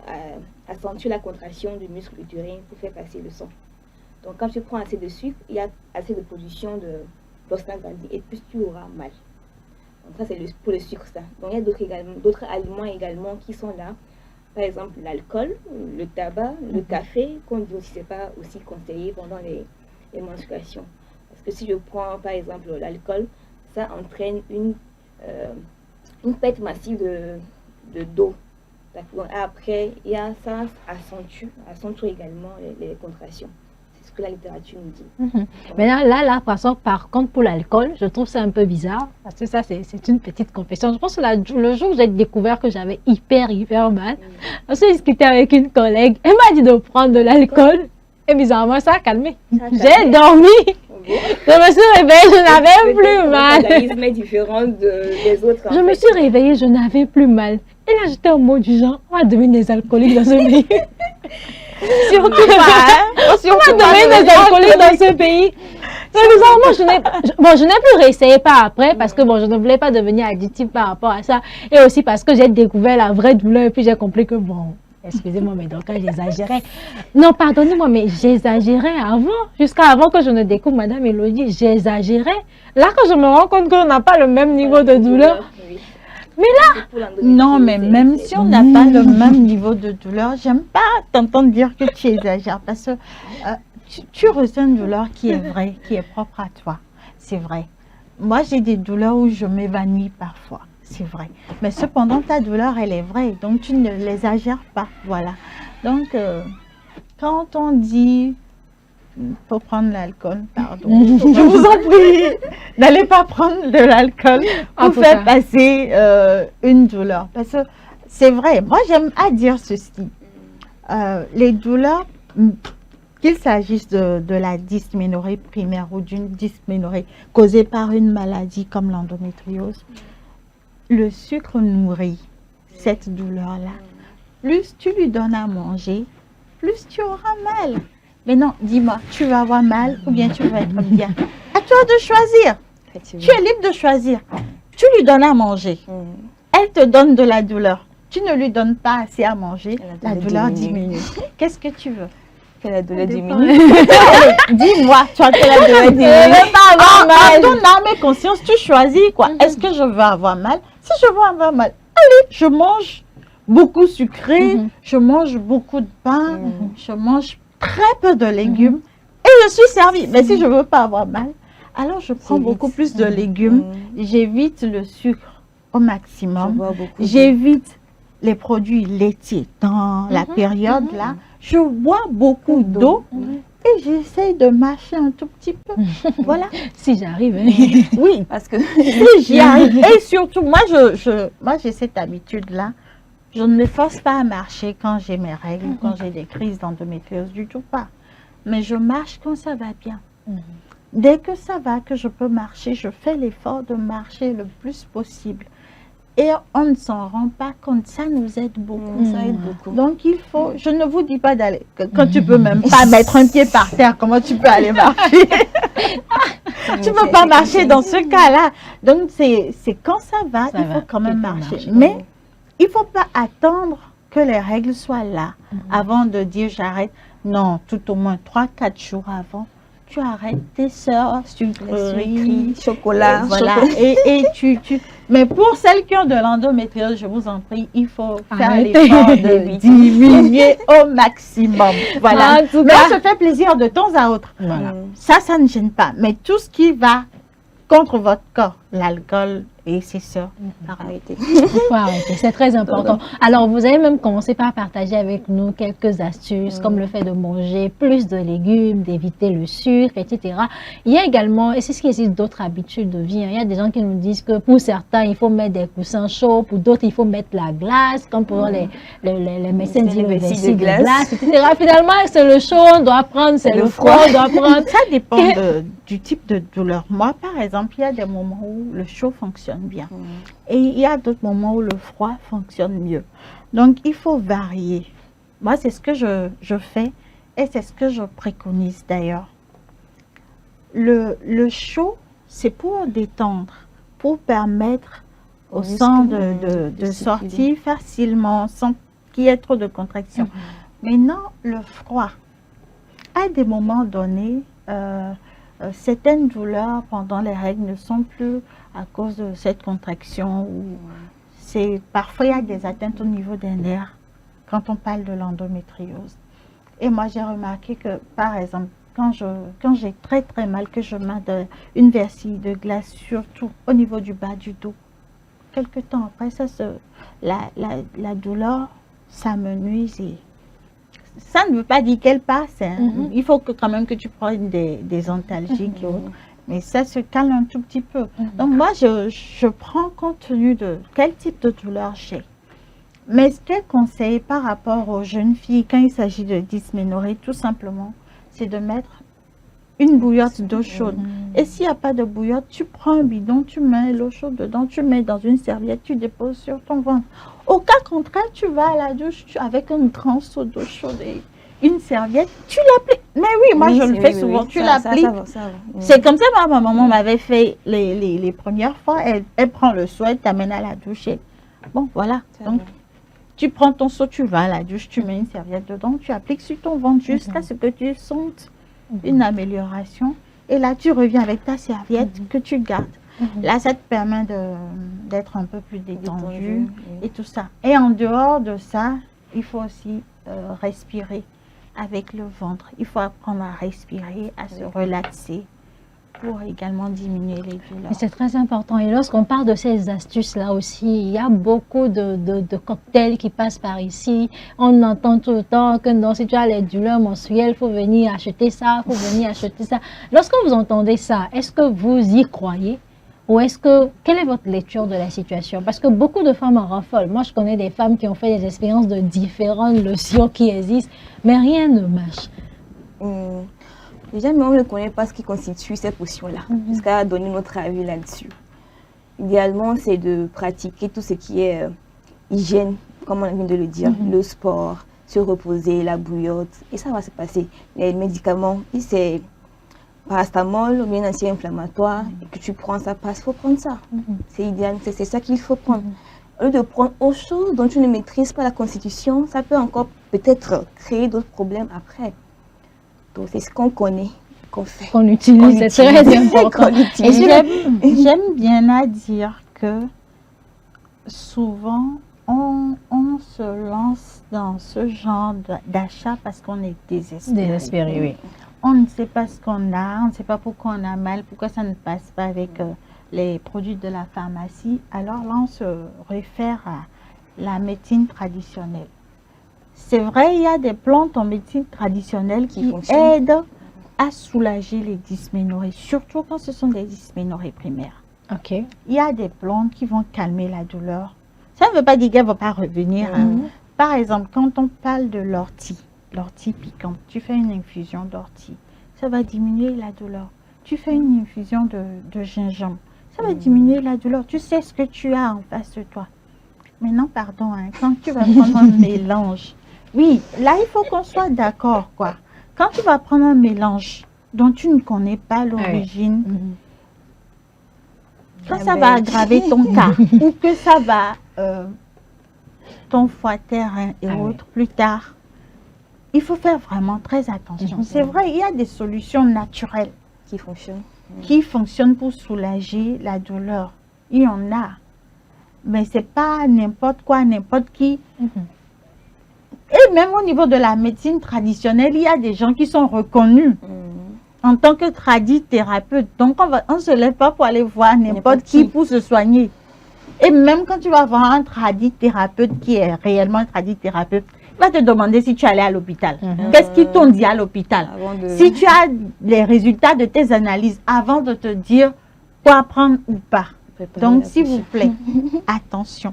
accentue la contraction du muscle utérin pour faire passer le sang. Donc, quand tu prends assez de sucre, il y a assez de production de prostaglandine et plus tu auras mal. Donc, ça, c'est pour le sucre, ça. Donc, il y a d'autres aliments également qui sont là. Par exemple, l'alcool, le tabac, le café, qu'on dit aussi, c'est pas aussi conseillé pendant les menstruations. Parce que si je prends, par exemple, l'alcool, ça entraîne une perte massive de dos. D'accord. Après, il y a ça accentue également les contractions. C'est ce que la littérature nous dit.
Mais là, par contre, pour l'alcool, je trouve ça un peu bizarre. Parce que ça, c'est une petite confession. Je pense que le jour où j'ai découvert que j'avais hyper mal, je suis discuté avec une collègue. Elle m'a dit de prendre de l'alcool. Et bizarrement, ça a calmé. J'ai dormi. Je me suis réveillée, je n'avais plus mal.
L'organisme est différent des autres.
Je me suis réveillée, je n'avais plus mal. Et là, j'étais en mode du genre, on va devenir des alcooliques dans ce pays. Surtout pas, hein? On va devenir des alcooliques dans ce pays. Mais bizarrement, je n'ai plus réessayé par après parce que je ne voulais pas devenir addictive par rapport à ça. Et aussi parce que j'ai découvert la vraie douleur et puis j'ai compris que excusez-moi, mais donc j'exagérais. Non, pardonnez-moi, mais j'exagérais avant. Jusqu'à avant que je ne découvre Madame Elodie, j'exagérais. Là, quand je me rends compte qu'on n'a pas le même niveau de douleur. Mais là,
non, mais même si on n'a pas le même niveau de douleur, j'aime pas t'entendre dire que tu exagères parce que tu ressens une douleur qui est vraie, qui est propre à toi. C'est vrai. Moi, j'ai des douleurs où je m'évanouis parfois. C'est vrai. Mais cependant, ta douleur, elle est vraie. Donc, tu ne l'exagères pas. Voilà. Donc, quand on dit faut prendre l'alcool, pardon, je vous en prie, n'allez pas prendre de l'alcool pour faire passer une douleur. Parce que c'est vrai. Moi, j'aime à dire ceci. Les douleurs, qu'il s'agisse de la dysménorrhée primaire ou d'une dysménorrhée causée par une maladie comme l'endométriose, le sucre nourrit cette douleur-là. Plus tu lui donnes à manger, plus tu auras mal. Mais non, dis-moi, tu vas avoir mal ou bien tu vas être bien. À toi de choisir. Tu es libre de choisir. Tu lui donnes à manger. Elle te donne de la douleur. Tu ne lui donnes pas assez à manger, la douleur diminue. Qu'est-ce que tu veux?
Que la douleur diminue.
Dis-moi, toi, que la douleur diminue. En ton âme et conscience, tu choisis quoi. Est-ce que je veux avoir mal? Si je veux avoir mal, allez, je mange beaucoup sucré, je mange beaucoup de pain, je mange très peu de légumes et je suis servie. Mais si je ne veux pas avoir mal, alors je prends beaucoup plus de légumes. J'évite le sucre au maximum. J'évite les produits laitiers dans la période là. Je bois beaucoup d'eau et j'essaye de marcher un tout petit peu. Voilà.
Si j'arrive.
Oui, parce que si j'y arrive. Et surtout, moi, j'ai cette habitude-là. Je ne me force pas à marcher quand j'ai mes règles, quand j'ai des crises d'endométriose, du tout pas. Mais je marche quand ça va bien. Dès que ça va, que je peux marcher, je fais l'effort de marcher le plus possible. Et on ne s'en rend pas compte, ça nous aide beaucoup.
Ça aide beaucoup.
Donc il faut, je ne vous dis pas d'aller, quand tu peux même pas mettre un pied par terre, comment tu peux aller marcher? Tu ne peux pas marcher dans ce cas-là. Donc c'est quand ça va, il faut quand même marcher. Mais il ne faut pas attendre que les règles soient là avant de dire j'arrête. Non, tout au moins 3-4 jours avant. Tu arrêtes tes sœurs, sucreries,
chocolat.
Voilà. Et mais pour celles qui ont de l'endométriose, je vous en prie, il faut faire l'effort de diminuer au maximum. Voilà. Mais ça fait plaisir de temps à autre. Voilà. Ça ne gêne pas. Mais tout ce qui va contre votre corps, l'alcool et ses sœurs, arrêtez.
Il faut arrêter, c'est très important. Alors, vous avez même commencé par partager avec nous quelques astuces, comme le fait de manger plus de légumes, d'éviter le sucre, etc. Il y a également, et c'est ce qui existe d'autres habitudes de vie, il y a des gens qui nous disent que pour certains, il faut mettre des coussins chauds, pour d'autres, il faut mettre la glace, comme pour les médecins disent le vessie de glace, etc. Finalement, c'est le chaud, on doit prendre, c'est le froid, on doit prendre.
Ça dépend du type de douleur. Moi, par exemple, il y a des moments où le chaud fonctionne bien. Et il y a d'autres moments où le froid fonctionne mieux. Donc, il faut varier. Moi, c'est ce que je fais et c'est ce que je préconise d'ailleurs. Le chaud, c'est pour détendre, pour permettre au sang de sortir facilement sans qu'il y ait trop de contraction. Maintenant, le froid, à des moments donnés, certaines douleurs pendant les règles ne sont plus à cause de cette contraction. Parfois, il y a des atteintes au niveau des nerfs quand on parle de l'endométriose. Et moi, j'ai remarqué que, par exemple, quand j'ai très très mal, que je mets une vessie de glace, surtout au niveau du bas du dos, quelque temps après, la douleur s'amenuise. Ça ne veut pas dire qu'elle passe. Il faut quand même que tu prennes des antalgiques et autres. Mais ça se calme un tout petit peu. Donc moi, je prends compte tenu de quel type de douleur j'ai. Mais ce qui est conseillé par rapport aux jeunes filles, quand il s'agit de dysménorrhée, tout simplement, c'est de mettre une bouillotte d'eau chaude. Et s'il n'y a pas de bouillotte, tu prends un bidon, tu mets l'eau chaude dedans, tu mets dans une serviette, tu déposes sur ton ventre. Au cas contraire, tu vas à la douche avec un grand seau d'eau chaude et une serviette, tu l'appliques. Mais oui, moi je le fais souvent, tu l'appliques. C'est comme ça que ma maman m'avait fait les premières fois. Elle prend le seau, elle t'amène à la douche. Et bon, voilà. Donc, tu prends ton seau, tu vas à la douche, tu mets une serviette dedans, tu appliques sur ton ventre jusqu'à ce que tu sentes une amélioration. Et là, tu reviens avec ta serviette que tu gardes. Là, ça te permet d'être un peu plus détendu et tout ça. Et en dehors de ça, il faut aussi respirer avec le ventre. Il faut apprendre à respirer, à se relaxer pour également diminuer les douleurs.
C'est très important. Et lorsqu'on parle de ces astuces-là aussi, il y a beaucoup de cocktails qui passent par ici. On entend tout le temps que non, si tu as les douleurs menstruelles, il faut venir acheter ça, il faut venir acheter ça. Lorsque vous entendez ça, est-ce que vous y croyez? Ou est-ce que, quelle est votre lecture de la situation? Parce que beaucoup de femmes en raffolent. Moi, je connais des femmes qui ont fait des expériences de différentes lotions qui existent, mais rien ne marche.
Déjà, mais on ne connaît pas ce qui constitue ces potions-là, jusqu'à donner notre avis là-dessus. Idéalement, c'est de pratiquer tout ce qui est hygiène, comme on vient de le dire, le sport, se reposer, la bouillotte, et ça va se passer. Les médicaments, si c'est paracétamol ou bien anti-inflammatoire, et que tu prends, ça passe, il faut prendre ça. C'est idéal, c'est ça qu'il faut prendre. Au lieu de prendre autre chose dont tu ne maîtrises pas la constitution, ça peut encore peut-être créer d'autres problèmes après. Donc, c'est ce qu'on connaît, qu'on fait.
Qu'on utilise, c'est très important.
Et j'aime bien à dire que souvent, on se lance dans ce genre d'achat parce qu'on est désespéré.
Désespéré, oui.
On ne sait pas ce qu'on a, on ne sait pas pourquoi on a mal, pourquoi ça ne passe pas avec les produits de la pharmacie. Alors là, on se réfère à la médecine traditionnelle. C'est vrai, il y a des plantes en médecine traditionnelle qui aident à soulager les dysménorrhées, surtout quand ce sont des dysménorrhées primaires.
Ok.
Il y a des plantes qui vont calmer la douleur. Ça ne veut pas dire qu'elle ne va pas revenir. Par exemple, quand on parle de l'ortie piquante, tu fais une infusion d'ortie, ça va diminuer la douleur. Tu fais une infusion de gingembre, ça va diminuer la douleur. Tu sais ce que tu as en face de toi. Maintenant, pardon, quand tu vas prendre un mélange, oui, là, il faut qu'on soit d'accord, quoi. Quand tu vas prendre un mélange dont tu ne connais pas l'origine, quand ça va aggraver ton cas, ou que ça va ton foie terrain et autres plus tard, il faut faire vraiment très attention. C'est vrai, il y a des solutions naturelles qui fonctionnent pour soulager la douleur. Il y en a. Mais ce n'est pas n'importe quoi, n'importe qui. Et même au niveau de la médecine traditionnelle, il y a des gens qui sont reconnus en tant que tradithérapeute. Donc, on ne se lève pas pour aller voir n'importe qui pour se soigner. Et même quand tu vas voir un tradithérapeute qui est réellement un tradithérapeute, il va te demander si tu es allé à l'hôpital. Qu'est-ce qu'ils t'ont dit à l'hôpital? Si tu as les résultats de tes analyses avant de te dire quoi prendre ou pas. Donc, s'il vous plaît, attention.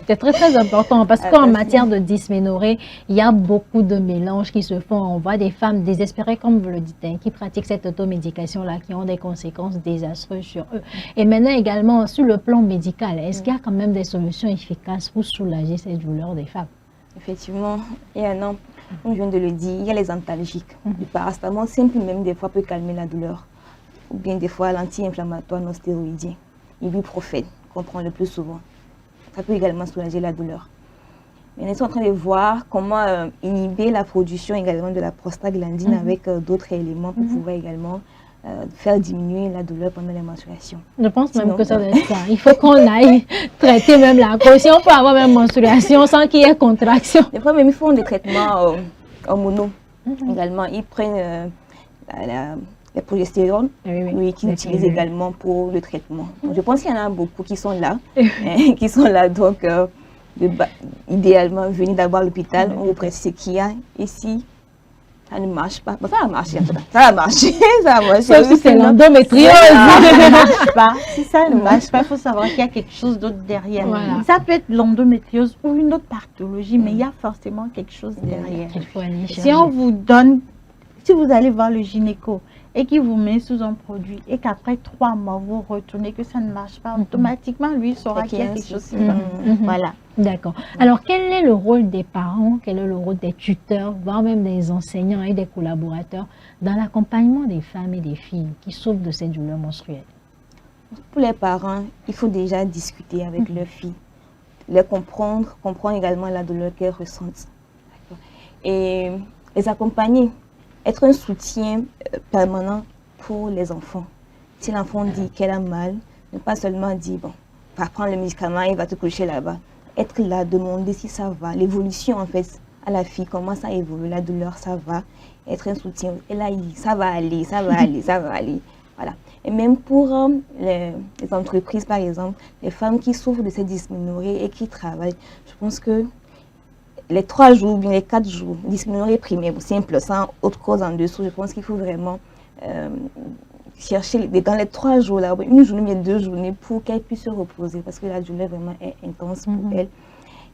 C'est très, très important parce qu'en matière de dysménorrhée, il y a beaucoup de mélanges qui se font. On voit des femmes désespérées, comme vous le dites, qui pratiquent cette automédication-là, qui ont des conséquences désastreuses sur eux. Et maintenant également, sur le plan médical, est-ce qu'il y a quand même des solutions efficaces pour soulager ces douleurs des femmes?
Effectivement, il y en a, comme je viens de le dire, il y a les antalgiques. Le paracétamol simple, même des fois, peut calmer la douleur. Ou bien des fois, l'anti-inflammatoire non stéroïdien. Ibuprofène, qu'on prend le plus souvent. Ça peut également soulager la douleur. Mais nous sommes en train de voir comment inhiber la production également de la prostaglandine avec d'autres éléments pour pouvoir également faire diminuer la douleur pendant les menstruations.
Je pense même que ça doit être ça. Il faut qu'on aille traiter même la cause. Si on peut avoir même menstruation sans qu'il y ait contraction.
Des fois même, ils font des traitements hormonaux également. Ils prennent les progestérone,
oui,
qui utilisent également pour le traitement. Donc, je pense qu'il y en a beaucoup qui sont là, qui sont là. Donc, idéalement, venir d'abord à l'hôpital, on vous précise ce qu'il y a ici. Ça ne marche pas. Bon, ça va marcher. Ça va marcher. Ça va marcher.
Sauf si c'est l'endométriose.
Ça ne marche pas. Si ça ne marche pas, il faut savoir qu'il y a quelque chose d'autre derrière.
Voilà.
Ça peut être l'endométriose ou une autre pathologie, mais il y a forcément quelque chose derrière.
Il faut aller
Si on vous donne, si vous allez voir le gynéco et qu'il vous met sous un produit et qu'après 3 mois, vous retournez que ça ne marche pas, automatiquement, lui, il saura qu'il y a quelque chose qui va. Voilà.
D'accord. Alors, quel est le rôle des parents, quel est le rôle des tuteurs, voire même des enseignants et des collaborateurs dans l'accompagnement des femmes et des filles qui souffrent de ces douleurs menstruelles?
Pour les parents, il faut déjà discuter avec leurs filles, les comprendre également la douleur qu'elles ressentent. Et les accompagner, être un soutien permanent pour les enfants. Si l'enfant dit qu'elle a mal, ne pas seulement dire, bon, va prendre le médicament, il va te coucher là-bas. Être là, demander si ça va, l'évolution en fait à la fille, comment ça évolue, la douleur, ça va, être un soutien. Et là, ça va aller, ça va aller, ça va aller. Voilà. Et même pour les entreprises, par exemple, les femmes qui souffrent de ces dysménorrhées et qui travaillent, je pense que les 3 jours, bien les 4 jours, dysménorrhée primaire, simple, sans autre cause en dessous, je pense qu'il faut vraiment chercher dans les 3 jours, là, une journée, mais 2 journées, pour qu'elles puissent se reposer, parce que la douleur vraiment est intense pour elles.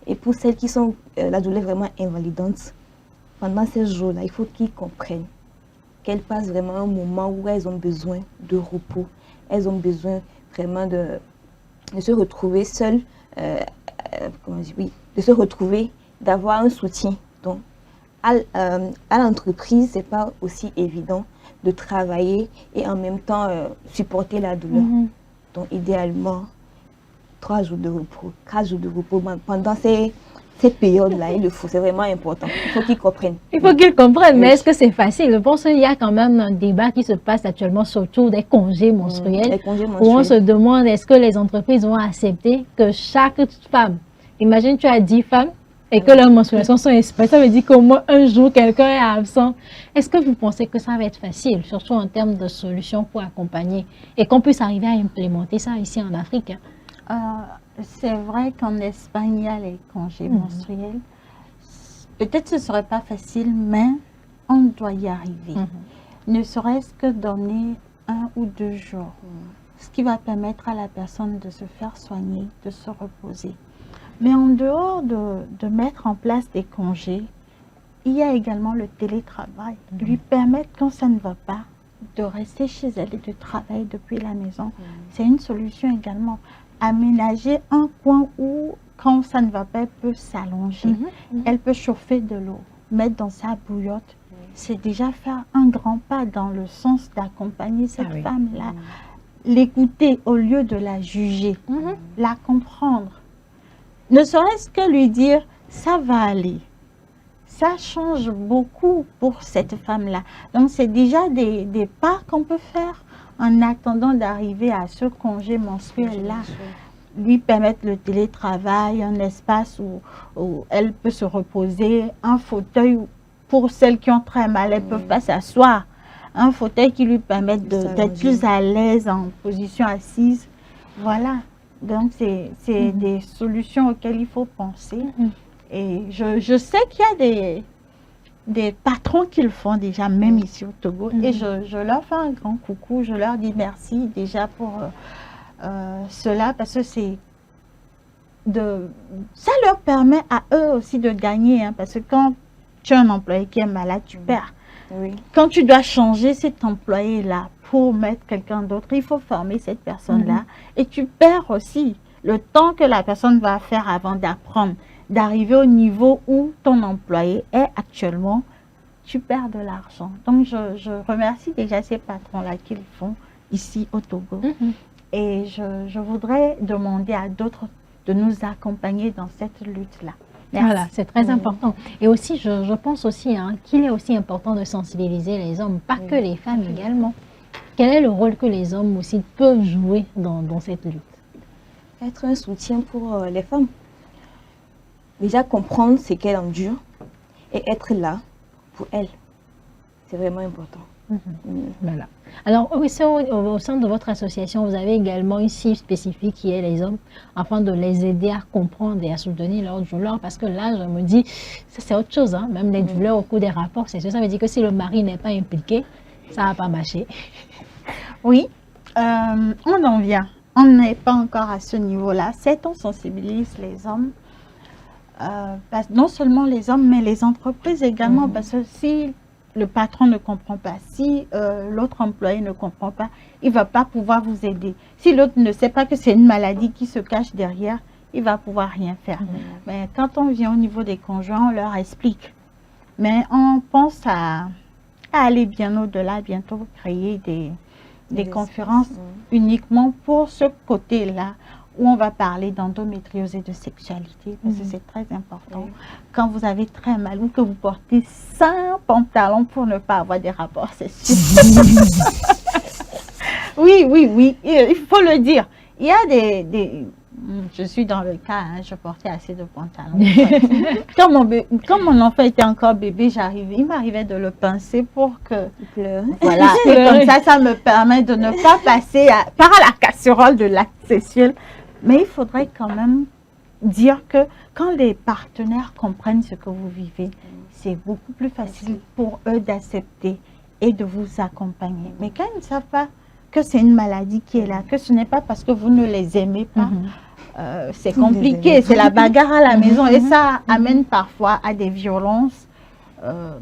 Et pour celles qui sont la douleur vraiment invalidante, pendant ces jours-là, il faut qu'ils comprennent qu'elles passent vraiment un moment où elles ont besoin de repos, elles ont besoin vraiment de se retrouver seules, de se retrouver, d'avoir un soutien. Donc, à l'entreprise, ce n'est pas aussi évident de travailler et en même temps supporter la douleur. Donc, idéalement, 3 jours de repos, 4 jours de repos. Pendant cette période-là, il le faut, c'est vraiment important. Il faut qu'ils comprennent.
Il faut qu'ils comprennent, mais est-ce que c'est facile? Je pense qu'il y a quand même un débat qui se passe actuellement autour des congés menstruels, où on se demande est-ce que les entreprises vont accepter que chaque femme, imagine tu as 10 femmes, et que leurs menstruations sont espacées, ça veut dire qu'au moins un jour, quelqu'un est absent. Est-ce que vous pensez que ça va être facile, surtout en termes de solutions pour accompagner, et qu'on puisse arriver à implémenter ça ici en Afrique?
C'est vrai qu'en Espagne, il y a les congés menstruels. Peut-être ce ne serait pas facile, mais on doit y arriver. Ne serait-ce que donner 1 ou 2 jours, ce qui va permettre à la personne de se faire soigner, de se reposer. Mais en dehors de mettre en place des congés, il y a également le télétravail. Lui permettre, quand ça ne va pas, de rester chez elle et de travailler depuis la maison. C'est une solution également. Aménager un coin où, quand ça ne va pas, elle peut s'allonger. Elle peut chauffer de l'eau, mettre dans sa bouillotte. C'est déjà faire un grand pas dans le sens d'accompagner cette femme-là. L'écouter au lieu de la juger, la comprendre. Ne serait-ce que lui dire, ça va aller. Ça change beaucoup pour cette femme-là. Donc, c'est déjà des pas qu'on peut faire en attendant d'arriver à ce congé menstruel-là. Lui permettre le télétravail, un espace où elle peut se reposer, un fauteuil pour celles qui ont très mal, elles ne peuvent pas s'asseoir. Un fauteuil qui lui permette d'être plus à l'aise en position assise. Voilà. Donc, c'est des solutions auxquelles il faut penser. Et je sais qu'il y a des patrons qui le font déjà, même ici au Togo. Et je leur fais un grand coucou. Je leur dis merci déjà pour cela, parce que ça leur permet à eux aussi de gagner. Parce que quand tu as un employé qui est malade, tu perds. Quand tu dois changer cet employé-là pour mettre quelqu'un d'autre, il faut former cette personne-là. Et tu perds aussi le temps que la personne va faire avant d'apprendre, d'arriver au niveau où ton employé est actuellement. Tu perds de l'argent. Donc, je remercie déjà ces patrons-là qui le font ici au Togo. Et je voudrais demander à d'autres de nous accompagner dans cette lutte-là.
Voilà, c'est très important. Et aussi, je pense aussi qu'il est aussi important de sensibiliser les hommes, pas que les femmes également. Quel est le rôle que les hommes aussi peuvent jouer dans cette lutte?
Être un soutien pour les femmes. Déjà comprendre ce qu'elles endurent et être là pour elles. C'est vraiment important.
Voilà. Alors, au sein de votre association, vous avez également une cible spécifique qui est les hommes, afin de les aider à comprendre et à soutenir leur douleur. Parce que là, je me dis, ça c'est autre chose, hein. Même les douleurs au cours des rapports, c'est ça. Ça veut dire que si le mari n'est pas impliqué, ça ne va pas marcher.
Oui, on en vient. On n'est pas encore à ce niveau-là. Certes, on sensibilise les hommes, non seulement les hommes, mais les entreprises également, parce que si le patron ne comprend pas, si l'autre employé ne comprend pas, il ne va pas pouvoir vous aider. Si l'autre ne sait pas que c'est une maladie qui se cache derrière, il ne va pouvoir rien faire. Mais quand on vient au niveau des conjoints, on leur explique. Mais on pense à aller bien au-delà, bientôt créer des conférences uniquement pour ce côté-là, où on va parler d'endométriose et de sexualité, parce que c'est très important. Quand vous avez très mal ou que vous portez 5 pantalons pour ne pas avoir des rapports sexuels. Oui, il faut le dire. Il y a je suis dans le cas, hein, je portais assez de pantalons. Quand mon enfant était encore bébé, il m'arrivait de le pincer pour que... Voilà, et comme ça me permet de ne pas passer par la casserole de l'acte sexuel. Mais il faudrait quand même dire que quand les partenaires comprennent ce que vous vivez, c'est beaucoup plus facile pour eux d'accepter et de vous accompagner. Mais quand ils ne savent pas que c'est une maladie qui est là, que ce n'est pas parce que vous ne les aimez pas, c'est compliqué, c'est la bagarre à la maison et ça amène parfois à des violences.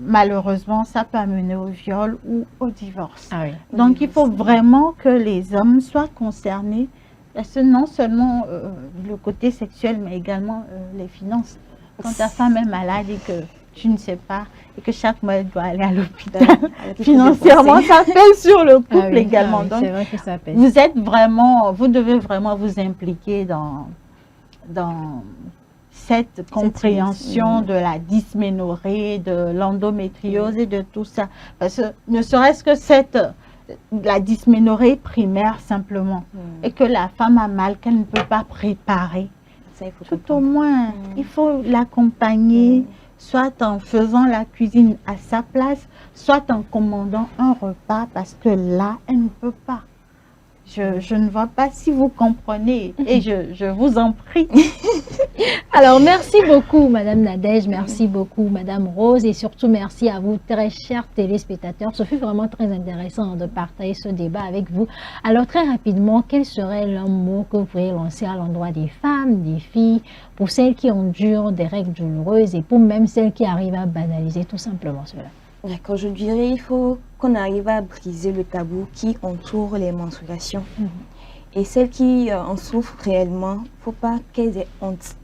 Malheureusement, ça peut amener au viol ou au divorce. Ah oui. Donc, il faut vraiment que les hommes soient concernés. Parce que non seulement le côté sexuel, mais également les finances. Quand ta femme est malade et que tu ne sais pas, et que chaque mois elle doit aller à l'hôpital, financièrement, ça pèse sur le couple également. Donc,
c'est vrai que ça pèse.
Vous devez vraiment vous impliquer dans cette compréhension de la dysménorrhée, de l'endométriose et de tout ça. Parce que ne serait-ce que la dysménorrhée primaire simplement, et que la femme a mal qu'elle ne peut pas préparer. Ça, il faut tout au moins, il faut l'accompagner, soit en faisant la cuisine à sa place, soit en commandant un repas, parce que là, elle ne peut pas. Je ne vois pas si vous comprenez et je vous en prie.
Alors, merci beaucoup, Madame Nadège, merci beaucoup, Madame Rose, et surtout merci à vous, très chers téléspectateurs. Ce fut vraiment très intéressant de partager ce débat avec vous. Alors, très rapidement, quel serait le mot que vous pourriez lancer à l'endroit des femmes, des filles, pour celles qui endurent des règles douloureuses et pour même celles qui arrivent à banaliser tout simplement cela?
D'accord, je dirais il faut qu'on arrive à briser le tabou qui entoure les menstruations. Et celles qui en souffrent réellement, il ne faut pas qu'elles aient honte.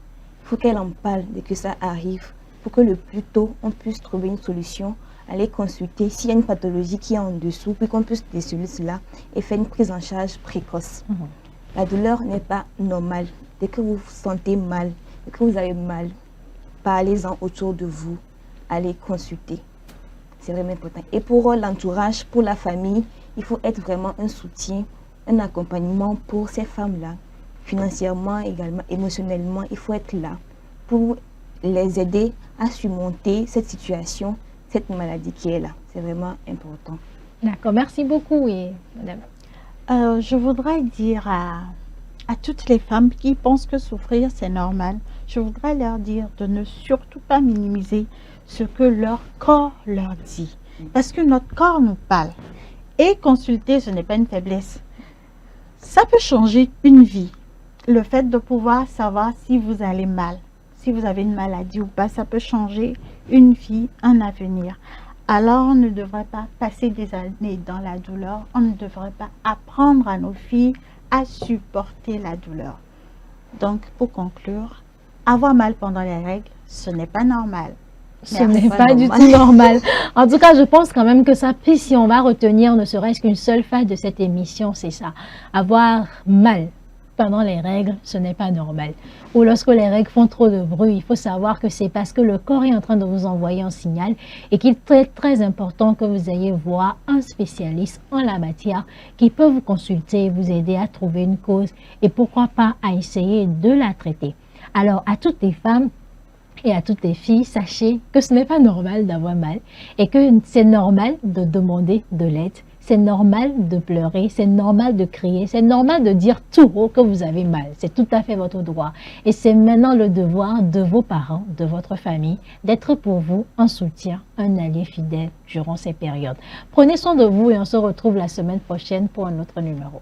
Il faut qu'elles en parlent dès que ça arrive, pour que le plus tôt, on puisse trouver une solution, aller consulter s'il y a une pathologie qui est en dessous, puis qu'on puisse déceler cela et faire une prise en charge précoce. La douleur n'est pas normale. Dès que vous vous sentez mal, dès que vous avez mal, parlez-en autour de vous, allez consulter. C'est vraiment important. Et pour l'entourage, pour la famille, il faut être vraiment un soutien, un accompagnement pour ces femmes-là. Financièrement, également, émotionnellement, il faut être là pour les aider à surmonter cette situation, cette maladie qui est là. C'est vraiment important.
D'accord, merci beaucoup, madame.
Je voudrais dire à toutes les femmes qui pensent que souffrir, c'est normal, je voudrais leur dire de ne surtout pas minimiser ce que leur corps leur dit. Parce que notre corps nous parle. Et consulter, ce n'est pas une faiblesse. Ça peut changer une vie. Le fait de pouvoir savoir si vous allez mal, si vous avez une maladie ou pas, ça peut changer une vie, un avenir. Alors, on ne devrait pas passer des années dans la douleur. On ne devrait pas apprendre à nos filles à supporter la douleur. Donc, pour conclure, avoir mal pendant les règles, ce n'est pas normal.
Ce n'est pas du tout normal. En tout cas, je pense quand même que ça, si on va retenir ne serait-ce qu'une seule phase de cette émission, c'est ça. Avoir mal pendant les règles, ce n'est pas normal. Ou lorsque les règles font trop de bruit, il faut savoir que c'est parce que le corps est en train de vous envoyer un signal et qu'il est très important que vous ayez voir un spécialiste en la matière qui peut vous consulter, vous aider à trouver une cause et pourquoi pas à essayer de la traiter. Alors, à toutes les femmes, Et à toutes les filles, sachez que ce n'est pas normal d'avoir mal et que c'est normal de demander de l'aide. C'est normal de pleurer, c'est normal de crier, c'est normal de dire tout haut que vous avez mal. C'est tout à fait votre droit. Et c'est maintenant le devoir de vos parents, de votre famille, d'être pour vous un soutien, un allié fidèle durant ces périodes. Prenez soin de vous et on se retrouve la semaine prochaine pour un autre numéro.